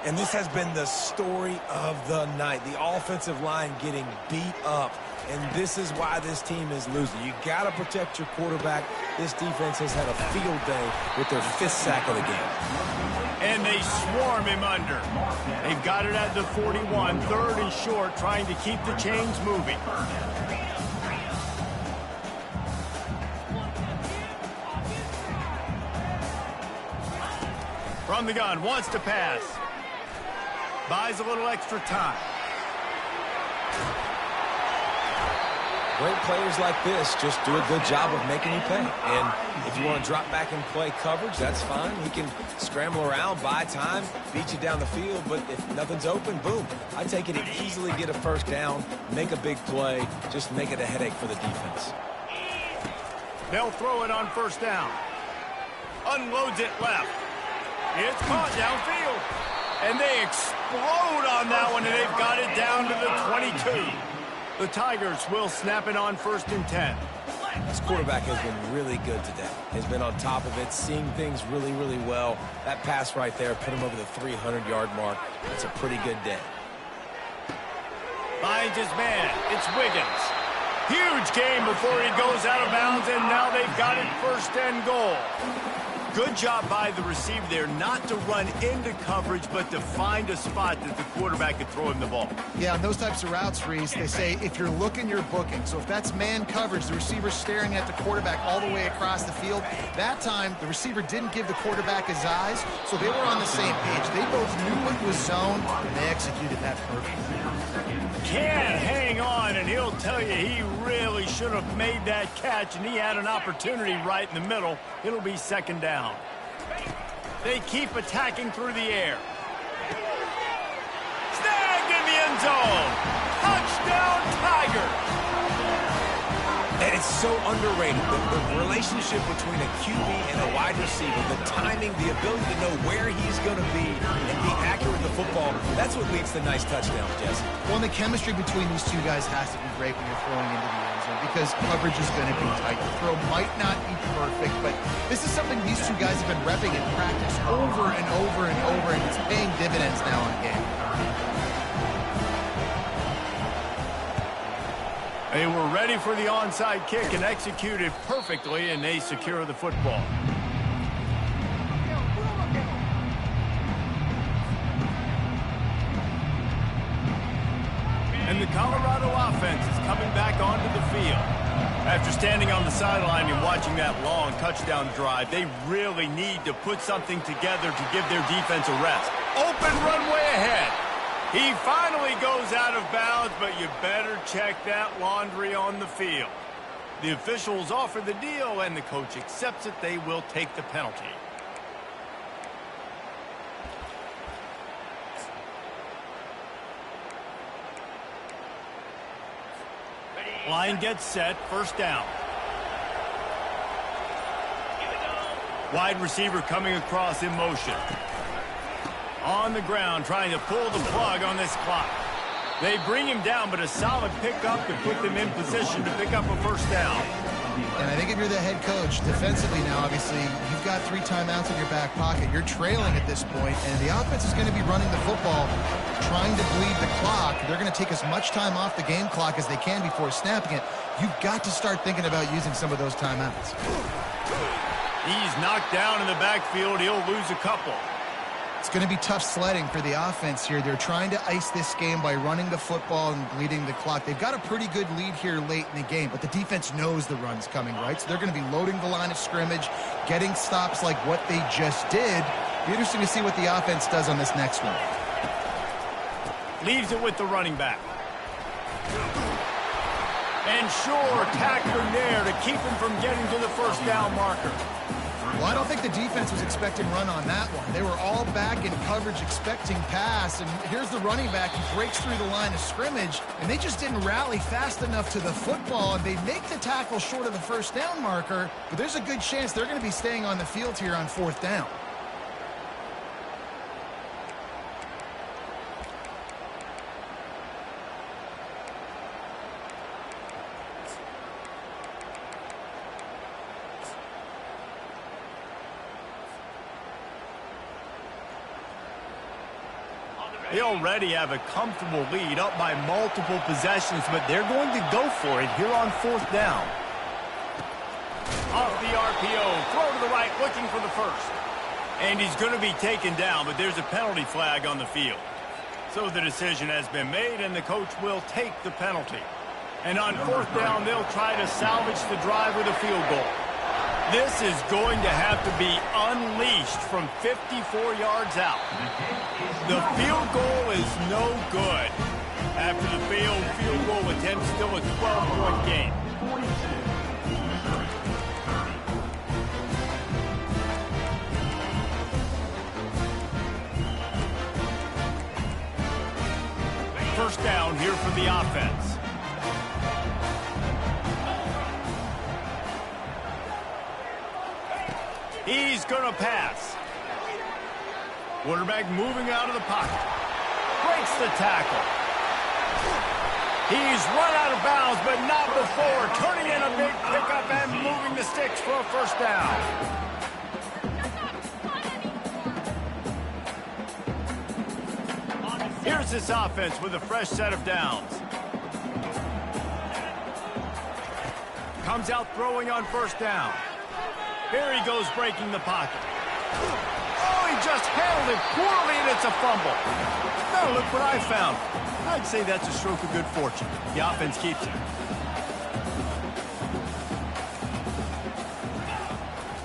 And this has been the story of the night. The offensive line getting beat up. And this is why this team is losing. You got to protect your quarterback. This defense has had a field day with their 5th sack of the game. And they swarm him under. They've got it at the 41, third and short, trying to keep the chains moving. From the gun, wants to pass. Buys a little extra time. Great players like this just do a good job of making you pay. And if you want to drop back and play coverage, that's fine. He can scramble around, buy time, beat you down the field. But if nothing's open, boom. I take it to easily get a first down, make a big play, just make it a headache for the defense. They'll throw it on first down. Unloads it left. It's caught downfield. And they explode on that one, and they've got it down to the 22. The Tigers will snap it on 1st and 10. This quarterback has been really good today. Has been on top of it, seeing things really, really well. That pass right there put him over the 300-yard mark. That's a pretty good day. Finds his man. It's Wiggins. Huge game before he goes out of bounds, and now they've got it 1st and goal. Good job by the receiver there not to run into coverage, but to find a spot that the quarterback could throw him the ball. Yeah, on those types of routes, Reese, they say if you're looking, you're booking. So if that's man coverage, the receiver's staring at the quarterback all the way across the field. That time, the receiver didn't give the quarterback his eyes, so they were on the same page. They both knew it was zone, and they executed that perfectly. Can't hang on, and he'll tell you he really should have made that catch, and he had an opportunity right in the middle. It'll be 2nd down. They keep attacking through the air. Snagged in the end zone. Touchdown, Tigers. And it's so underrated. The relationship between a QB and a wide receiver, the timing, the ability to know where he's going to be and be accurate with the football, that's what leads to nice touchdowns, Jesse. Well, and the chemistry between these two guys has to be great when you're throwing into the end zone because coverage is going to be tight. The throw might not be perfect, but this is something these two guys have been repping in practice over and over and over, and it's paying dividends now in game. They were ready for the onside kick and executed perfectly, and they secure the football. And the Colorado offense is coming back onto the field. After standing on the sideline and watching that long touchdown drive, they really need to put something together to give their defense a rest. Open runway ahead. He finally goes out of bounds, but you better check that laundry on the field. The officials offer the deal, and the coach accepts it. They will take the penalty. Line gets set, 1st down. Wide receiver coming across in motion. On the ground, trying to pull the plug on this clock. They bring him down, but a solid pickup to put them in position to pick up a 1st down. And I think if you're the head coach, defensively now, obviously, you've got 3 timeouts in your back pocket. You're trailing at this point, and the offense is going to be running the football, trying to bleed the clock. They're going to take as much time off the game clock as they can before snapping it. You've got to start thinking about using some of those timeouts. He's knocked down in the backfield. He'll lose a couple. It's going to be tough sledding for the offense here. They're trying to ice this game by running the football and bleeding the clock. They've got a pretty good lead here late in the game, but the defense knows the run's coming, right? So they're going to be loading the line of scrimmage, getting stops like what they just did. Be interesting to see what the offense does on this next one. Leaves it with the running back. And sure, tackling there to keep him from getting to the 1st down marker. Well, I don't think the defense was expecting run on that one. They were all back in coverage expecting pass, and here's the running back. He breaks through the line of scrimmage, and they just didn't rally fast enough to the football, and they make the tackle short of the 1st down marker, but there's a good chance they're going to be staying on the field here on 4th down. They already have a comfortable lead, up by multiple possessions, but they're going to go for it here on 4th down. Off the RPO, throw to the right, looking for the 1st. And he's going to be taken down, but there's a penalty flag on the field. So the decision has been made, and the coach will take the penalty. And on 4th down, they'll try to salvage the drive with a field goal. This is going to have to be unleashed from 54 yards out. The field goal is no good. After the failed field goal attempt, still a 12-point game. First down here for the offense. He's going to pass. Quarterback moving out of the pocket. Breaks the tackle. He's run out of bounds, but not before. Turning in a big pickup and moving the sticks for a first down. Here's this offense with a fresh set of downs. Comes out throwing on first down. Here he goes breaking the pocket. Oh, he just handled it poorly, and it's a fumble. Now look what I found. I'd say that's a stroke of good fortune. The offense keeps it.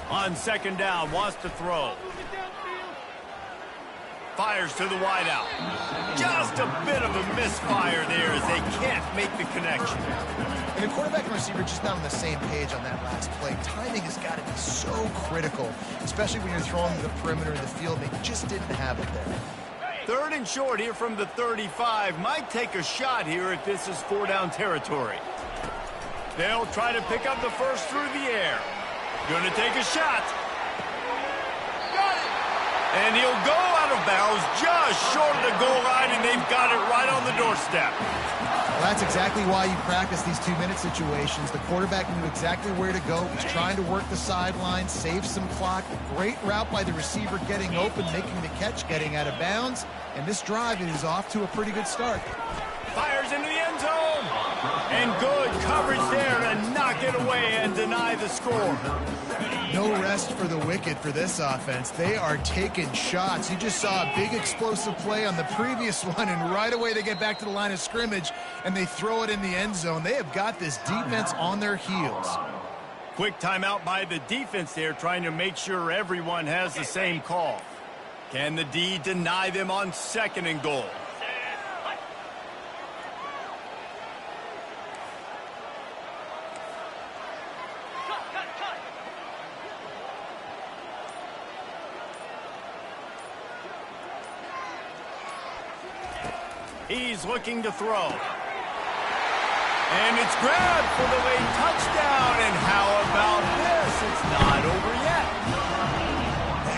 On second down, wants to throw. Fires to the wideout. Just a bit of a misfire there as they can't make the connection. And the quarterback and receiver just not on the same page on that last play. Timing has got to be so critical, especially when you're throwing to the perimeter of the field. They just didn't have it there. Third and short here from the 35. Might take a shot here if this is four-down territory. They'll try to pick up the first through the air. Gonna take a shot. Got it! And he'll go out of bounds just short of the goal line, and they've got it right on the doorstep. Well, that's exactly why you practice these two-minute situations. The quarterback knew exactly where to go. He's trying to work the sideline, save some clock. Great route by the receiver getting open, making the catch, getting out of bounds. And this drive is off to a pretty good start. Fires into the end zone. And good coverage there to knock it away and deny the score. No rest for the wicked for this offense. They are taking shots. You just saw a big explosive play on the previous one, and right away they get back to the line of scrimmage, and they throw it in the end zone. They have got this defense on their heels. Quick timeout by the defense there, trying to make sure everyone has the same call. Can the D deny them on second and goal? He's looking to throw. And it's grabbed for the late touchdown. And how about this? It's not over yet.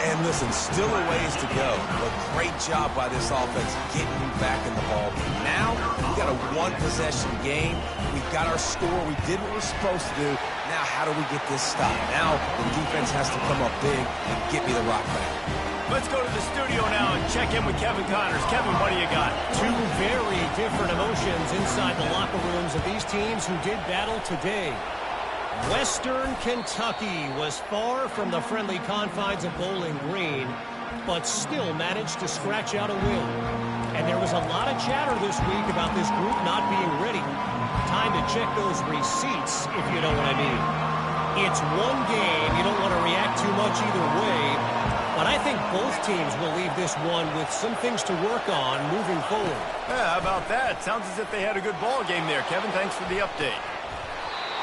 And listen, still a ways to go. But great job by this offense getting you back in the ball. Now, we got a one-possession game. We've got our score. We did what we're supposed to do. Now, how do we get this stopped? Now, the defense has to come up big and get me the rock back. Let's go to the studio now and check in with Kevin Connors. Kevin, what do you got? Two very different emotions inside the locker rooms of these teams who did battle today. Western Kentucky was far from the friendly confines of Bowling Green, but still managed to scratch out a win. And there was a lot of chatter this week about this group not being ready. Time to check those receipts, if you know what I mean. It's one game. You don't want to react too much either way. But I think both teams will leave this one with some things to work on moving forward. Yeah, how about that? Sounds as if they had a good ball game there. Kevin, thanks for the update.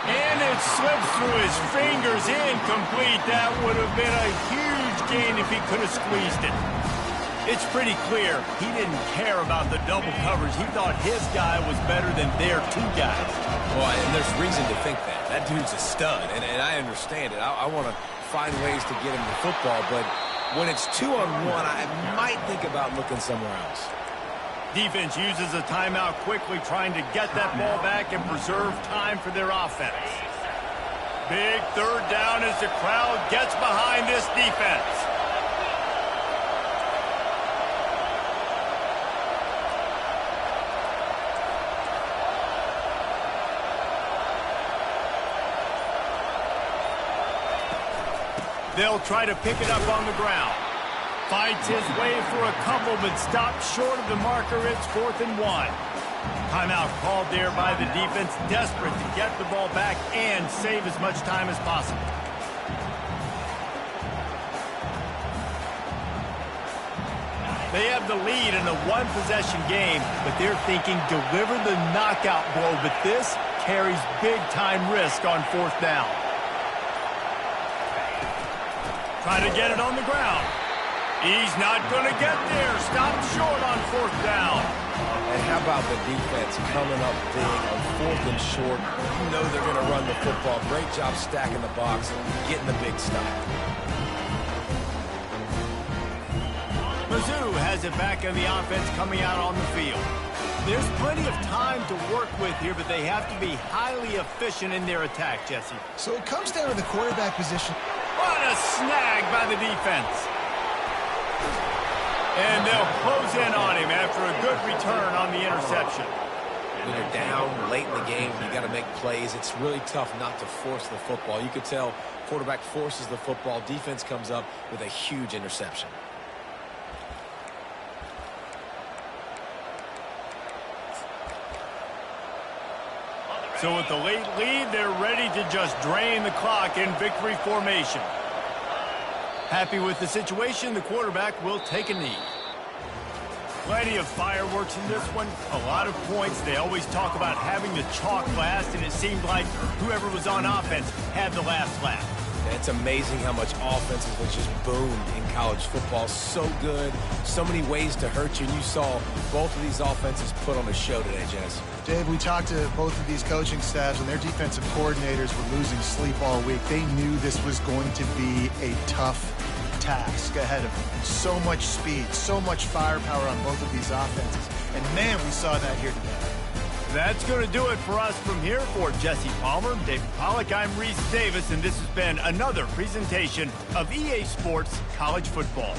And it slips through his fingers, incomplete. That would have been a huge gain if he could have squeezed it. It's pretty clear he didn't care about the double coverage. He thought his guy was better than their two guys. Well, and there's reason to think that. That dude's a stud, and I understand it. I want to find ways to get him the football, but when it's 2-on-1, I might think about looking somewhere else. Defense uses a timeout quickly, trying to get that ball back and preserve time for their offense. Big third down as the crowd gets behind this defense. They'll try to pick it up on the ground. Fights his way for a couple, but stops short of the marker. It's 4th and 1. Timeout called there by the defense, desperate to get the ball back and save as much time as possible. They have the lead in a one-possession game, but they're thinking deliver the knockout blow, but this carries big-time risk on 4th down. Try to get it on the ground. He's not going to get there. Stopped short on 4th down. And how about the defense coming up big on 4th and short? You know they're going to run the football. Great job stacking the box, getting the big stop. Mizzou has it back in the offense coming out on the field. There's plenty of time to work with here, but they have to be highly efficient in their attack, Jesse. So it comes down to the quarterback position. What a snag by the defense. And they'll close in on him after a good return on the interception. When you're down late in the game, you got to make plays. It's really tough not to force the football. You could tell quarterback forces the football. Defense comes up with a huge interception. So with the late lead, they're ready to just drain the clock in victory formation. Happy with the situation, the quarterback will take a knee. Plenty of fireworks in this one. A lot of points. They always talk about having the chalk last, and it seemed like whoever was on offense had the last laugh. It's amazing how much offenses have just boomed in college football. So good. So many ways to hurt you. And you saw both of these offenses put on a show today, Jess. Dave, we talked to both of these coaching staffs, and their defensive coordinators were losing sleep all week. They knew this was going to be a tough task ahead of them. So much speed, so much firepower on both of these offenses. And, man, we saw that here today. That's going to do it for us from here. For Jesse Palmer, David Pollack, I'm Reese Davis, and this has been another presentation of EA Sports College Football.